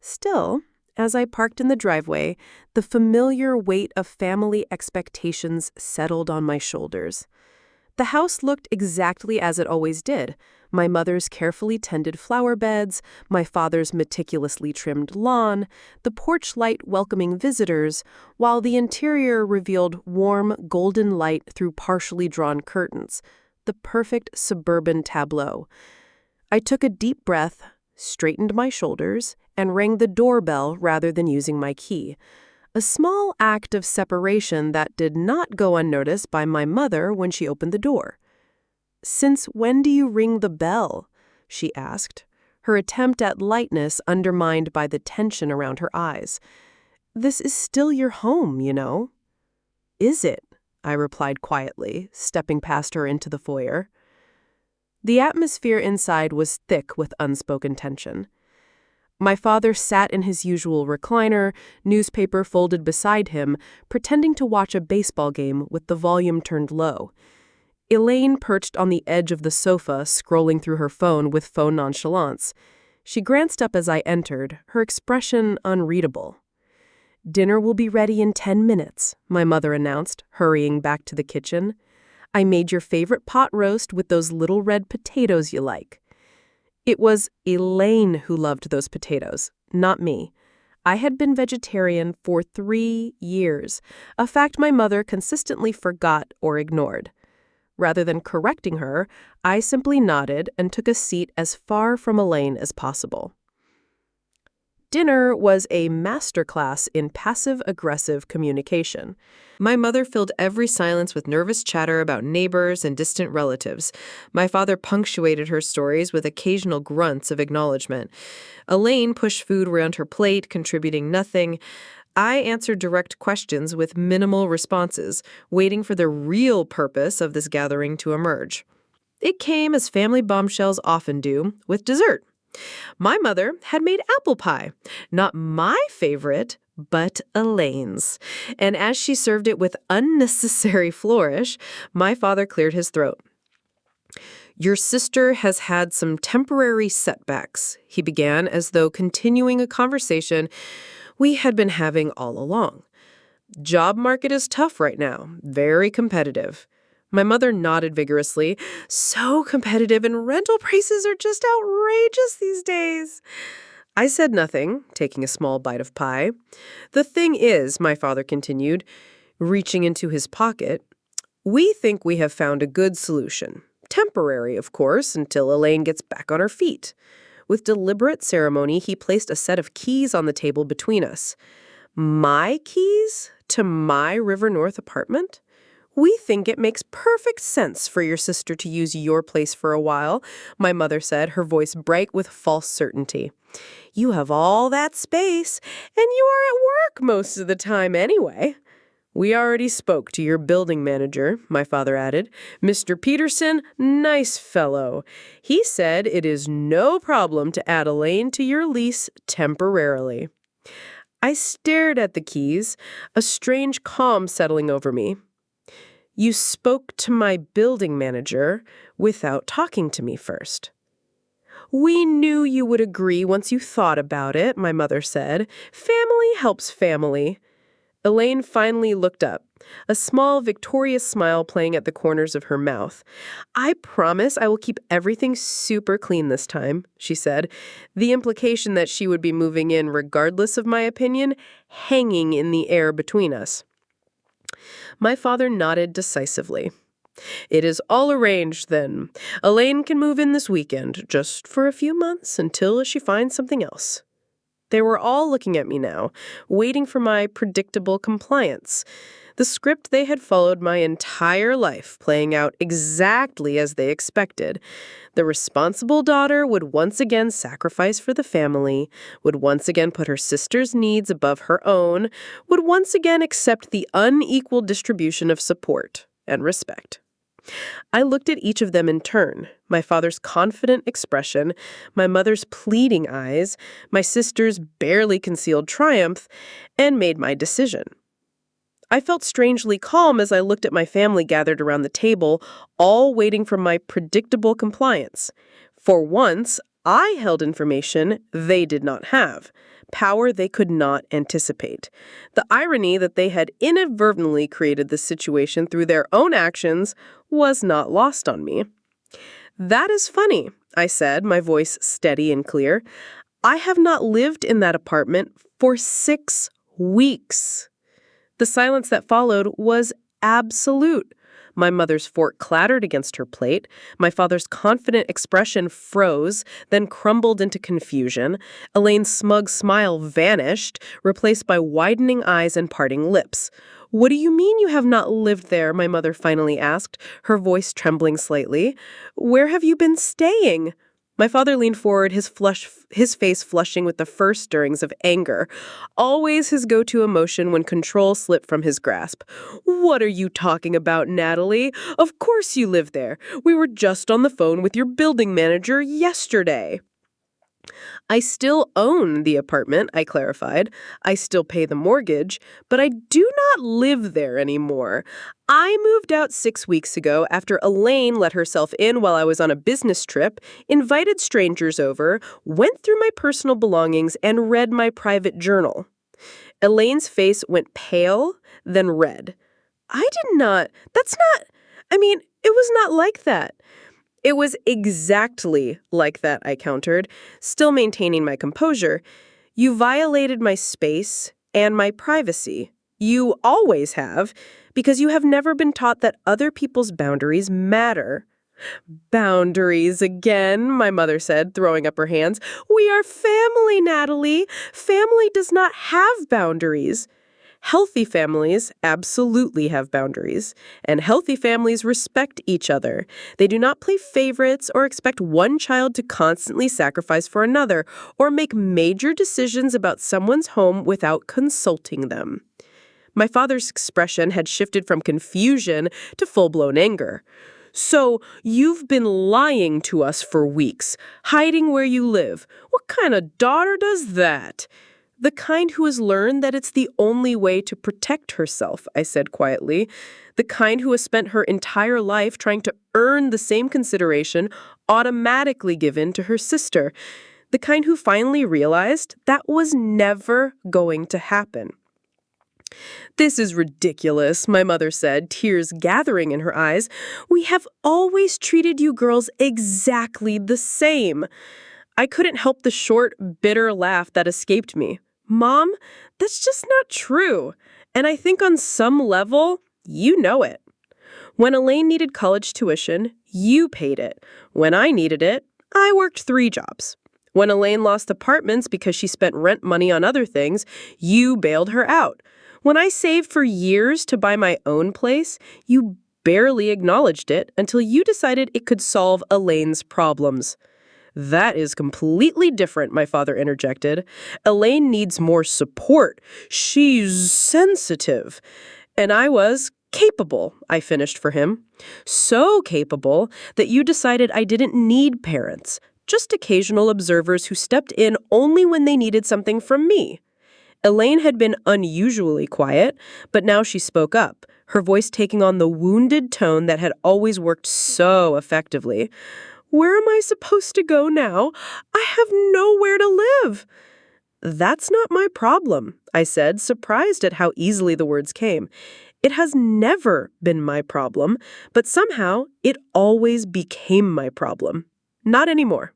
A: Still, as I parked in the driveway, the familiar weight of family expectations settled on my shoulders. The house looked exactly as it always did. My mother's carefully tended flower beds, my father's meticulously trimmed lawn, the porch light welcoming visitors, while the interior revealed warm, golden light through partially drawn curtains. The perfect suburban tableau. I took a deep breath, straightened my shoulders, and rang the doorbell rather than using my key. A small act of separation that did not go unnoticed by my mother when she opened the door. "Since when do you ring the bell?" she asked, her attempt at lightness undermined by the tension around her eyes. "This is still your home, you know." "Is it?" I replied quietly, stepping past her into the foyer. The atmosphere inside was thick with unspoken tension. My father sat in his usual recliner, newspaper folded beside him, pretending to watch a baseball game with the volume turned low. Elaine perched on the edge of the sofa, scrolling through her phone with phone nonchalance. She glanced up as I entered, her expression unreadable. "Dinner will be ready in 10 minutes, my mother announced, hurrying back to the kitchen. "I made your favorite pot roast with those little red potatoes you like." It was Elaine who loved those potatoes, not me. I had been vegetarian for 3 years, a fact my mother consistently forgot or ignored. Rather than correcting her, I simply nodded and took a seat as far from Elaine as possible. Dinner was a masterclass in passive-aggressive communication. My mother filled every silence with nervous chatter about neighbors and distant relatives. My father punctuated her stories with occasional grunts of acknowledgement. Elaine pushed food around her plate, contributing nothing. I answered direct questions with minimal responses, waiting for the real purpose of this gathering to emerge. It came, as family bombshells often do, with dessert. My mother had made apple pie, not my favorite, but Elaine's. And as she served it with unnecessary flourish, my father cleared his throat. "Your sister has had some temporary setbacks," he began, as though continuing a conversation we had been having all along. "Job market is tough right now, very competitive." My mother nodded vigorously. "So competitive, and rental prices are just outrageous these days." I said nothing, taking a small bite of pie. "The thing is," my father continued, reaching into his pocket, "we think we have found a good solution. Temporary, of course, until Elaine gets back on her feet." With deliberate ceremony, he placed a set of keys on the table between us. "My keys to my River North apartment? We think it makes perfect sense for your sister to use your place for a while," my mother said, her voice bright with false certainty. "You have all that space, and you are at work most of the time anyway." "We already spoke to your building manager," my father added. "Mr. Peterson, nice fellow. He said it is no problem to add Elaine to your lease temporarily." I stared at the keys, a strange calm settling over me. "You spoke to my building manager without talking to me first." "We knew you would agree once you thought about it," my mother said. "Family helps family." Elaine finally looked up, a small, victorious smile playing at the corners of her mouth. "I promise I will keep everything super clean this time," she said, the implication that she would be moving in regardless of my opinion hanging in the air between us. My father nodded decisively. "It is all arranged, then. Elaine can move in this weekend, just for a few months until she finds something else." They were all looking at me now, waiting for my predictable compliance. The script they had followed my entire life, playing out exactly as they expected. The responsible daughter would once again sacrifice for the family, would once again put her sister's needs above her own, would once again accept the unequal distribution of support and respect. I looked at each of them in turn, my father's confident expression, my mother's pleading eyes, my sister's barely concealed triumph, and made my decision. I felt strangely calm as I looked at my family gathered around the table, all waiting for my predictable compliance. For once, I held information they did not have, power they could not anticipate. The irony that they had inadvertently created this situation through their own actions was not lost on me. "That is funny," I said, my voice steady and clear. "I have not lived in that apartment for 6 weeks." The silence that followed was absolute. My mother's fork clattered against her plate. My father's confident expression froze, then crumbled into confusion. Elaine's smug smile vanished, replaced by widening eyes and parting lips. "What do you mean you have not lived there?" my mother finally asked, her voice trembling slightly. "Where have you been staying?" My father leaned forward, his face flushing with the first stirrings of anger, always his go-to emotion when control slipped from his grasp. "What are you talking about, Natalie? Of course you live there. We were just on the phone with your building manager yesterday." "I still own the apartment," I clarified. "I still pay the mortgage, but I do not live there anymore. I moved out 6 weeks ago after Elaine let herself in while I was on a business trip, invited strangers over, went through my personal belongings, and read my private journal." Elaine's face went pale, then red. It was not like that." "It was exactly like that," I countered, still maintaining my composure. "You violated my space and my privacy. You always have, because you have never been taught that other people's boundaries matter." "Boundaries again," my mother said, throwing up her hands. "We are family, Natalie. Family does not have boundaries." Healthy families absolutely have boundaries, and healthy families respect each other. They do not play favorites or expect one child to constantly sacrifice for another or make major decisions about someone's home without consulting them. My father's expression had shifted from confusion to full-blown anger. "So, you've been lying to us for weeks, hiding where you live. What kind of daughter does that?" "The kind who has learned that it's the only way to protect herself," I said quietly. "The kind who has spent her entire life trying to earn the same consideration automatically given to her sister. The kind who finally realized that was never going to happen." "This is ridiculous," my mother said, tears gathering in her eyes. "We have always treated you girls exactly the same." I couldn't help the short, bitter laugh that escaped me. "Mom, that's just not true. And I think on some level, you know it. When Elaine needed college tuition, you paid it. When I needed it, I worked 3 jobs. When Elaine lost apartments because she spent rent money on other things, you bailed her out. When I saved for years to buy my own place, you barely acknowledged it until you decided it could solve Elaine's problems." "That is completely different," my father interjected. "Elaine needs more support. She's sensitive." "And I was capable," I finished for him. "So capable that you decided I didn't need parents, just occasional observers who stepped in only when they needed something from me." Elaine had been unusually quiet, but now she spoke up, her voice taking on the wounded tone that had always worked so effectively. "Where am I supposed to go now? I have nowhere to live."
C: That's not my problem, I said, surprised at how easily the words came. It has never been my problem, but somehow it always became my problem. Not anymore.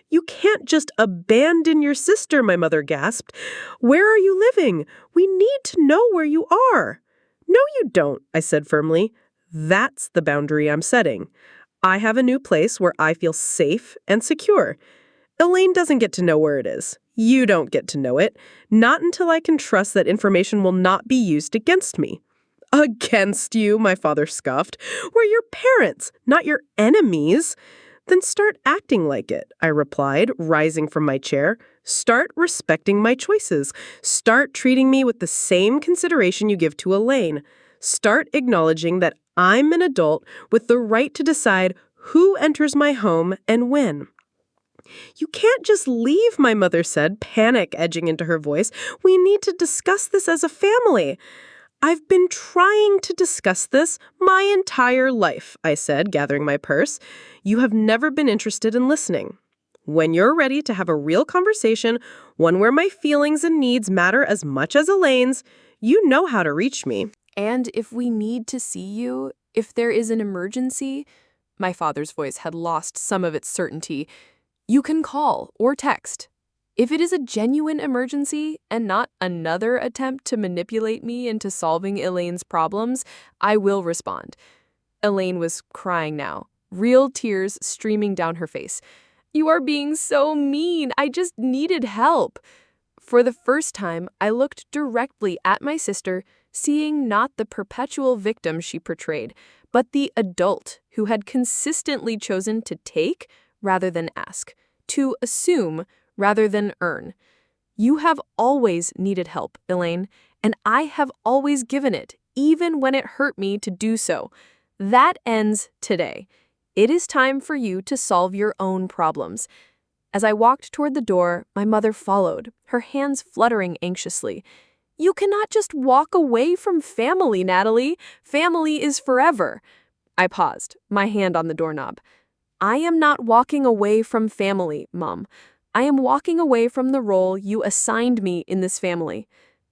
C: You can't just abandon your sister, my mother gasped. Where are you living? We need to know where you are. No, you don't, I said firmly. That's the boundary I'm setting. I have a new place where I feel safe and secure. Elaine doesn't get to know where it is. You don't get to know it. Not until I can trust that information will not be used against me. Against you, my father scoffed. We're your parents, not your enemies. Then start acting like it, I replied, rising from my chair. Start respecting my choices. Start treating me with the same consideration you give to Elaine. Start acknowledging that I'm an adult with the right to decide who enters my home and when. You can't just leave, my mother said, panic edging into her voice. We need to discuss this as a family. I've been trying to discuss this my entire life, I said, gathering my purse. You have never been interested in listening. When you're ready to have a real conversation, one where my feelings and needs matter as much as Elaine's, you know how to reach me.
B: And if we need to see you, if there is an emergency, my father's voice had lost some of its certainty, you can call or text. If it is a genuine emergency and not another attempt to manipulate me into solving Elaine's problems, I will respond. Elaine was crying now, real tears streaming down her face. You are being so mean. I just needed help. For the first time, I looked directly at my sister, seeing not the perpetual victim she portrayed, but the adult who had consistently chosen to take rather than ask, to assume rather than earn. You have always needed help, Elaine, and I have always given it, even when it hurt me to do so. That ends today. It is time for you to solve your own problems. As I walked toward the door, my mother followed, her hands fluttering anxiously. You cannot just walk away from family, Natalie. Family is forever. I paused, my hand on the doorknob. I am not walking away from family, Mom. I am walking away from the role you assigned me in this family.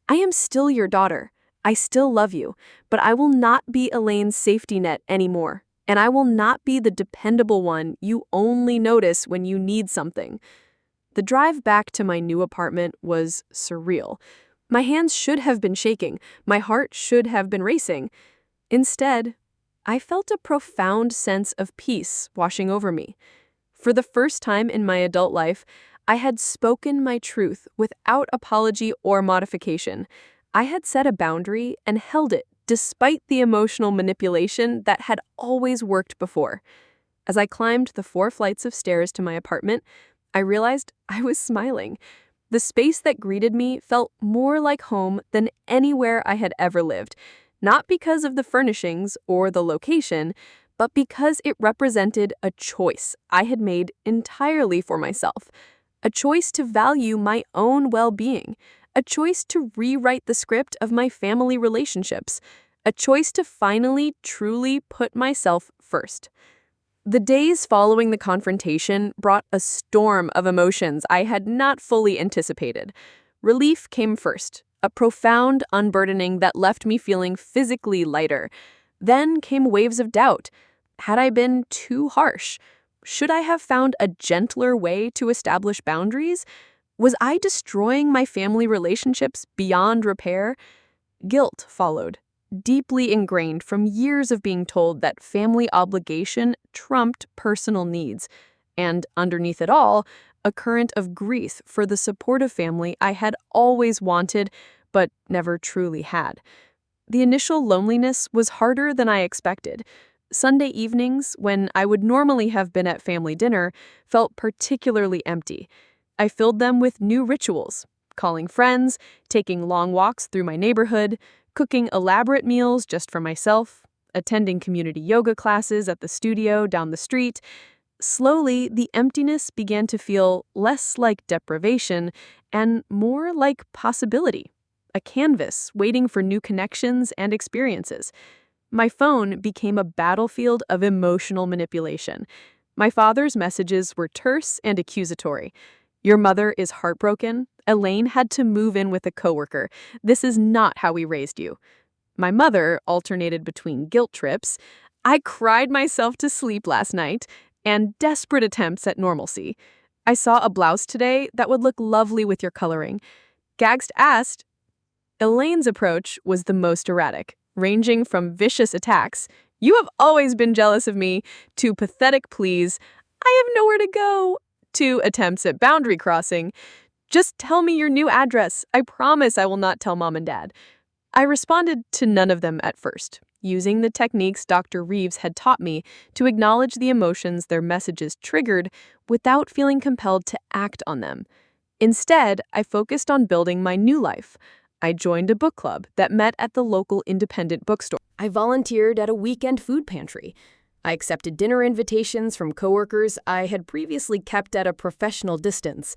B: I am still your daughter. I still love you, but I will not be Elaine's safety net anymore, and I will not be the dependable one you only notice when you need something. The drive back to my new apartment was surreal. My hands should have been shaking. My heart should have been racing. Instead, I felt a profound sense of peace washing over me. For the first time in my adult life, I had spoken my truth without apology or modification. I had set a boundary and held it despite the emotional manipulation that had always worked before. As I climbed the 4 flights of stairs to my apartment, I realized I was smiling. The space that greeted me felt more like home than anywhere I had ever lived, not because of the furnishings or the location, but because it represented a choice I had made entirely for myself, a choice to value my own well-being, a choice to rewrite the script of my family relationships, a choice to finally, truly put myself first. The days following the confrontation brought a storm of emotions I had not fully anticipated. Relief came first, a profound unburdening that left me feeling physically lighter. Then came waves of doubt. Had I been too harsh? Should I have found a gentler way to establish boundaries? Was I destroying my family relationships beyond repair? Guilt followed, deeply ingrained from years of being told that family obligation trumped personal needs, and underneath it all, a current of grief for the supportive family I had always wanted but never truly had. The initial loneliness was harder than I expected. Sunday evenings, when I would normally have been at family dinner, felt particularly empty. I filled them with new rituals, calling friends, taking long walks through my neighborhood, cooking elaborate meals just for myself, attending community yoga classes at the studio down the street. Slowly, the emptiness began to feel less like deprivation and more like possibility, a canvas waiting for new connections and experiences. My phone became a battlefield of emotional manipulation. My father's messages were terse and accusatory.
C: Your mother is heartbroken. Elaine had to move in with a coworker. This is not how we raised you. My mother alternated between guilt trips. I cried myself to sleep last night, and desperate attempts at normalcy. I saw a blouse today that would look lovely with your coloring. Gagged asked. Elaine's approach was the most erratic, ranging from vicious attacks, "You have always been jealous of me," to pathetic pleas, "I have nowhere to go," to attempts at boundary crossing. "Just tell me your new address. I promise I will not tell Mom and Dad." I responded to none of them at first, using the techniques Dr. Reeves had taught me to acknowledge the emotions their messages triggered without feeling compelled to act on them. Instead, I focused on building my new life. I joined a book club that met at the local independent bookstore. I volunteered at a weekend food pantry. I accepted dinner invitations from coworkers I had previously kept at a professional distance.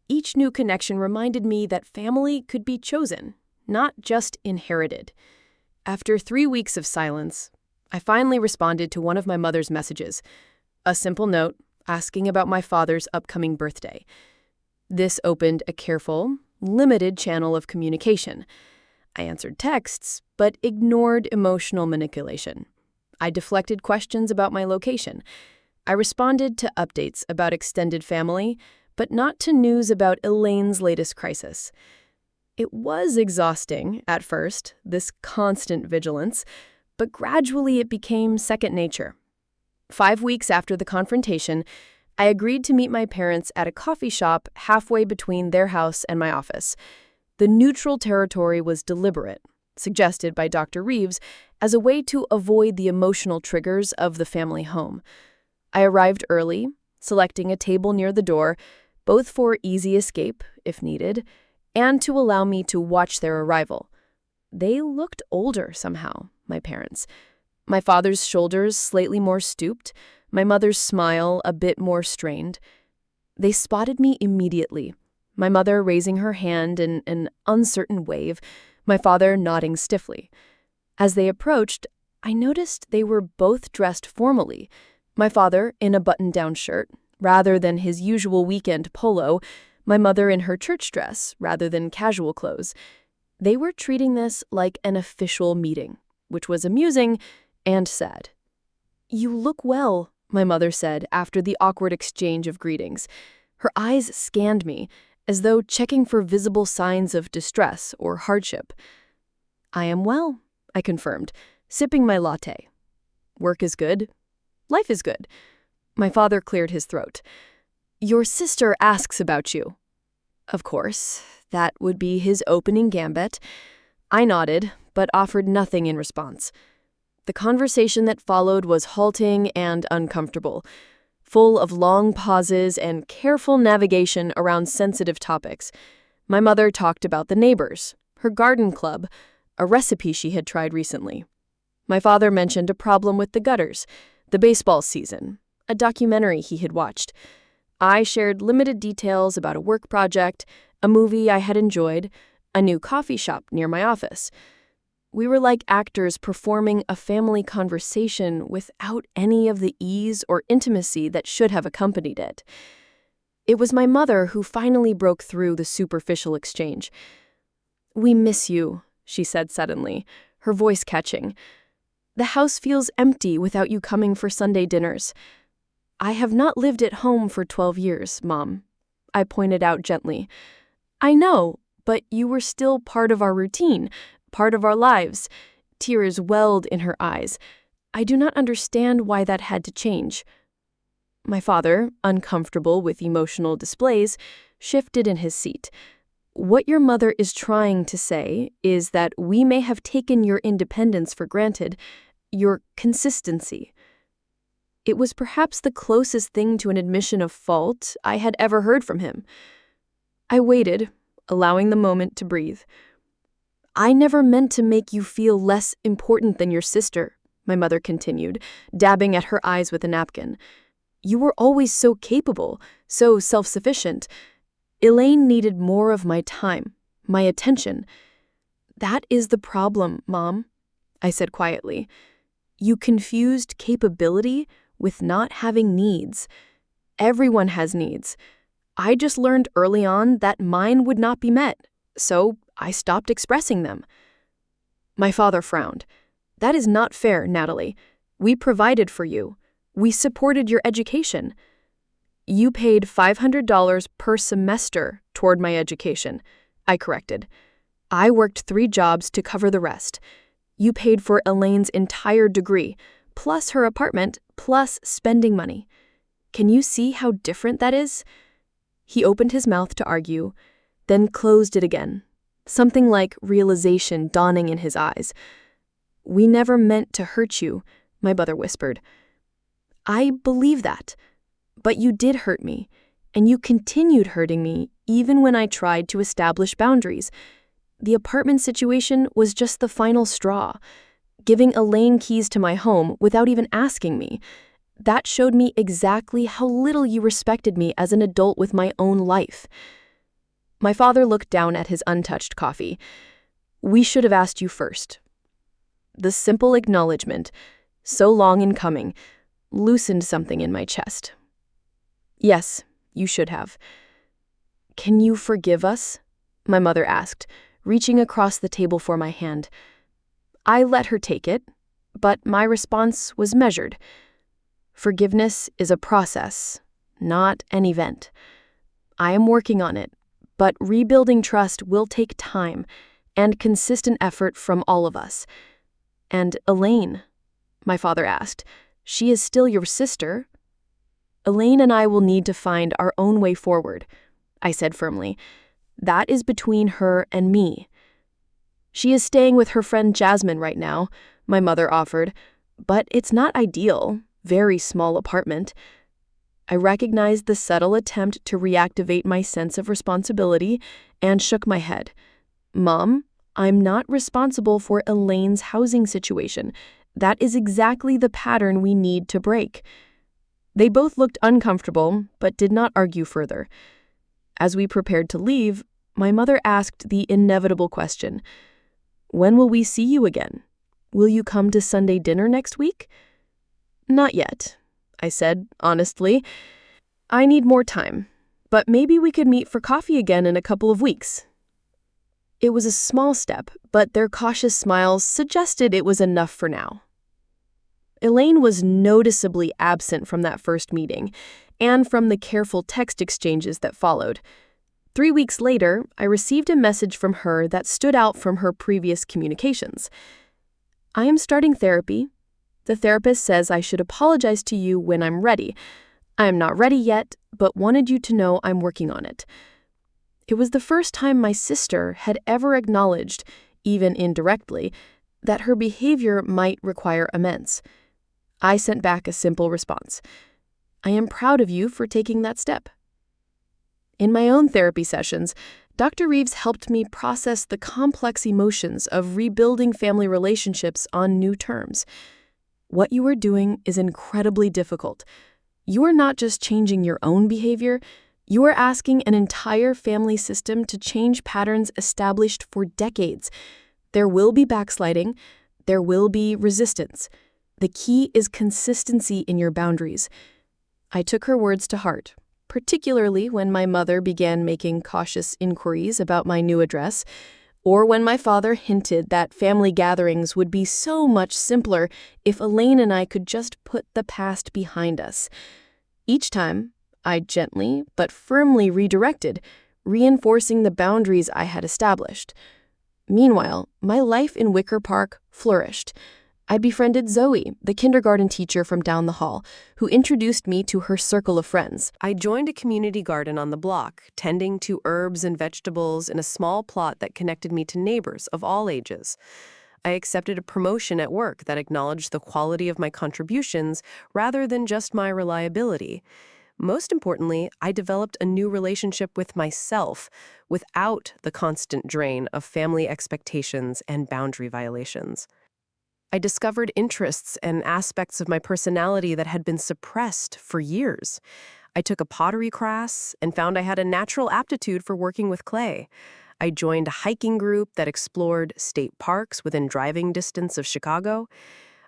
C: Each new connection reminded me that family could be chosen, not just inherited. After 3 weeks of silence, I finally responded to one of my mother's messages, a simple note asking about my father's upcoming birthday. This opened a careful, limited channel of communication. I answered texts, but ignored emotional manipulation. I deflected questions about my location. I responded to updates about extended family, but not to news about Elaine's latest crisis. It was exhausting at first, this constant vigilance, but gradually it became second nature. 5 weeks after the confrontation, I agreed to meet my parents at a coffee shop halfway between their house and my office. The neutral territory was deliberate, suggested by Dr. Reeves, as a way to avoid the emotional triggers of the family home. I arrived early, selecting a table near the door, both for easy escape, if needed, and to allow me to watch their arrival. They looked older somehow, my parents. My father's shoulders slightly more stooped, my mother's smile a bit more strained. They spotted me immediately, my mother raising her hand in an uncertain wave, my father nodding stiffly. As they approached, I noticed they were both dressed formally, my father in a button-down shirt, rather than his usual weekend polo, my mother in her church dress, rather than casual clothes. They were treating this like an official meeting, which was amusing and sad. "You look well," my mother said after the awkward exchange of greetings. Her eyes scanned me, as though checking for visible signs of distress or hardship. "I am well," I confirmed, sipping my latte. "Work is good. Life is good." My father cleared his throat. "Your sister asks about you." Of course, that would be his opening gambit. I nodded, but offered nothing in response. The conversation that followed was halting and uncomfortable, full of long pauses and careful navigation around sensitive topics. My mother talked about the neighbors, her garden club, a recipe she had tried recently. My father mentioned a problem with the gutters, the baseball season, a documentary he had watched. I shared limited details about a work project, a movie I had enjoyed, a new coffee shop near my office. We were like actors performing a family conversation without any of the ease or intimacy that should have accompanied it. It was my mother who finally broke through the superficial exchange. "We miss you," she said suddenly, her voice catching. "The house feels empty without you coming for Sunday dinners." "I have not lived at home for 12 years, Mom," I pointed out gently. "I know, but you were still part of our routine, part of our lives." Tears welled in her eyes. "I do not understand why that had to change." My father, uncomfortable with emotional displays, shifted in his seat. "What your mother is trying to say is that we may have taken your independence for granted, your consistency." It was perhaps the closest thing to an admission of fault I had ever heard from him. I waited, allowing the moment to breathe. "I never meant to make you feel less important than your sister," my mother continued, dabbing at her eyes with a napkin. "You were always so capable, so self-sufficient. Elaine needed more of my time, my attention." "That is the problem, Mom," I said quietly. "You confused capability with not having needs. Everyone has needs.
B: I just learned early on that mine would not be met, so I stopped expressing them. My father frowned. That is not fair, Natalie. We provided for you. We supported your education. You paid $500 per semester toward my education, I corrected. I worked 3 jobs to cover the rest. You paid for Elaine's entire degree, plus her apartment, plus spending money. Can you see how different that is? He opened his mouth to argue, then closed it again, something like realization dawning in his eyes. We never meant to hurt you, my mother whispered. I believe that. But you did hurt me, and you continued hurting me even when I tried to establish boundaries. The apartment situation was just the final straw. Giving Elaine keys to my home without even asking me. That showed me exactly how little you respected me as an adult with my own life. My father looked down at his untouched coffee. We should have asked you first. The simple acknowledgement, so long in coming, loosened something in my chest. Yes, you should have. Can you forgive us? My mother asked, reaching across the table for my hand. I let her take it, but my response was measured. Forgiveness is a process, not an event. I am working on it, but rebuilding trust will take time and consistent effort from all of us. And Elaine, my father asked, she is still your sister. Elaine and I will need to find our own way forward, I said firmly. That is between her and me. She is staying with her friend Jasmine right now, my mother offered, but it's not ideal, very small apartment. I recognized the subtle attempt to reactivate my sense of responsibility and shook my head. Mom, I'm not responsible for Elaine's housing situation. That is exactly the pattern we need to break. They both looked uncomfortable, but did not argue further. As we prepared to leave, my mother asked the inevitable question. When will we see you again? Will you come to Sunday dinner next week? Not yet, I said, honestly. I need more time, but maybe we could meet for coffee again in a couple of weeks. It was a small step, but their cautious smiles suggested it was enough for now. Elaine was noticeably absent from that first meeting, and from the careful text exchanges that followed. 3 weeks later, I received a message from her that stood out from her previous communications. I am starting therapy. The therapist says I should apologize to you when I'm ready. I am not ready yet, but wanted you to know I'm working on it. It was the first time my sister had ever acknowledged, even indirectly, that her behavior might require amends. I sent back a simple response. I am proud of you for taking that step. In my own therapy sessions, Dr. Reeves helped me process the complex emotions of rebuilding family relationships on new terms. What you are doing is incredibly difficult. You are not just changing your own behavior, you are asking an entire family system to change patterns established for decades. There will be backsliding, there will be resistance. The key is consistency in your boundaries. I took her words to heart, particularly when my mother began making cautious inquiries about my new address, or when my father hinted that family gatherings would be so much simpler if Elaine and I could just put the past behind us. Each time, I gently but firmly redirected, reinforcing the boundaries I had established. Meanwhile, my life in Wicker Park flourished. I befriended Zoe, the kindergarten teacher from down the hall, who introduced me to her circle of friends.
A: I joined a community garden on the block, tending to herbs and vegetables in a small plot that connected me to neighbors of all ages. I accepted a promotion at work that acknowledged the quality of my contributions rather than just my reliability. Most importantly, I developed a new relationship with myself without the constant drain of family expectations and boundary violations. I discovered interests and aspects of my personality that had been suppressed for years. I took a pottery class and found I had a natural aptitude for working with clay. I joined a hiking group that explored state parks within driving distance of Chicago.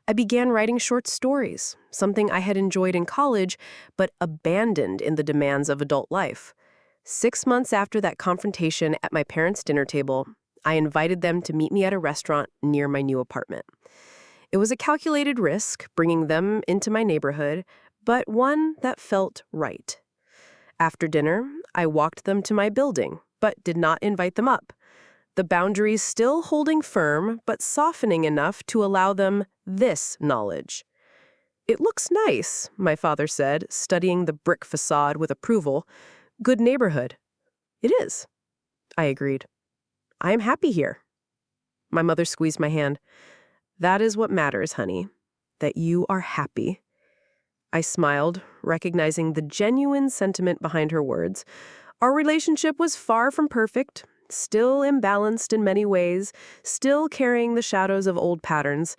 A: I began writing short stories, something I had enjoyed in college but abandoned in the demands of adult life. 6 months after that confrontation at my parents' dinner table, I invited them to meet me at a restaurant near my new apartment. It was a calculated risk, bringing them into my neighborhood, but one that felt right. After dinner, I walked them to my building, but did not invite them up. The boundaries still holding firm, but softening enough to allow them this knowledge. "It looks nice," my father said, studying the brick facade with approval. "Good neighborhood." "It is," I agreed. "I am happy here." My mother squeezed my hand. "That is what matters, honey, that you are happy." I smiled, recognizing the genuine sentiment behind her words. Our relationship was far from perfect, still imbalanced in many ways, still carrying the shadows of old patterns,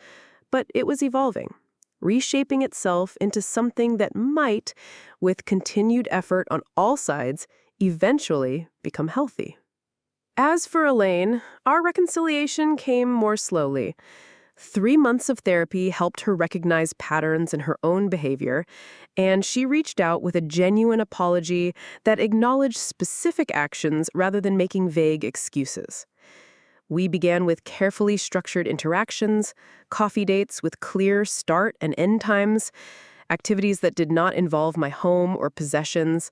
A: but it was evolving, reshaping itself into something that might, with continued effort on all sides, eventually become healthy. As for Elaine, our reconciliation came more slowly. 3 months of therapy helped her recognize patterns in her own behavior, and she reached out with a genuine apology that acknowledged specific actions rather than making vague excuses. We began with carefully structured interactions, coffee dates with clear start and end times, activities that did not involve my home or possessions.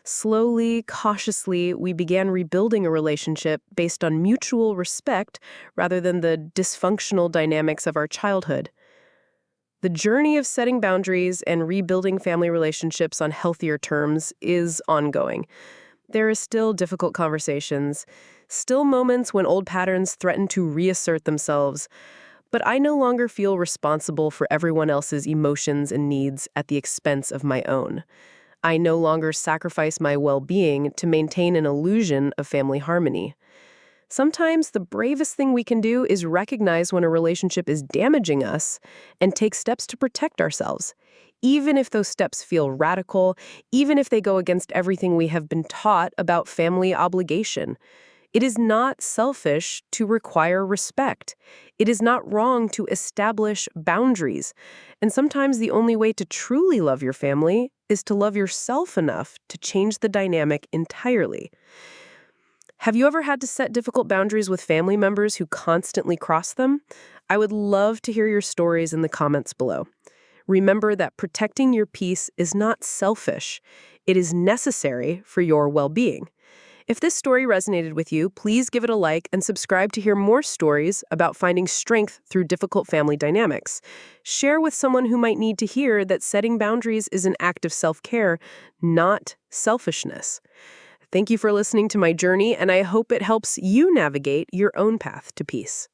A: Slowly, cautiously, we began rebuilding a relationship based on mutual respect rather than the dysfunctional dynamics of our childhood. The journey of setting boundaries and rebuilding family relationships on healthier terms is ongoing. There are still difficult conversations, still moments when old patterns threaten to reassert themselves, but I no longer feel responsible for everyone else's emotions and needs at the expense of my own. I no longer sacrifice my well-being to maintain an illusion of family harmony. Sometimes the bravest thing we can do is recognize when a relationship is damaging us and take steps to protect ourselves, even if those steps feel radical, even if they go against everything we have been taught about family obligation. It is not selfish to require respect. It is not wrong to establish boundaries. And sometimes the only way to truly love your family is to love yourself enough to change the dynamic entirely. Have you ever had to set difficult boundaries with family members who constantly cross them? I would love to hear your stories in the comments below. Remember that protecting your peace is not selfish. It is necessary for your well-being. If this story resonated with you, please give it a like and subscribe to hear more stories about finding strength through difficult family dynamics. Share with someone who might need to hear that setting boundaries is an act of self-care, not selfishness. Thank you for listening to my journey, and I hope it helps you navigate your own path to peace.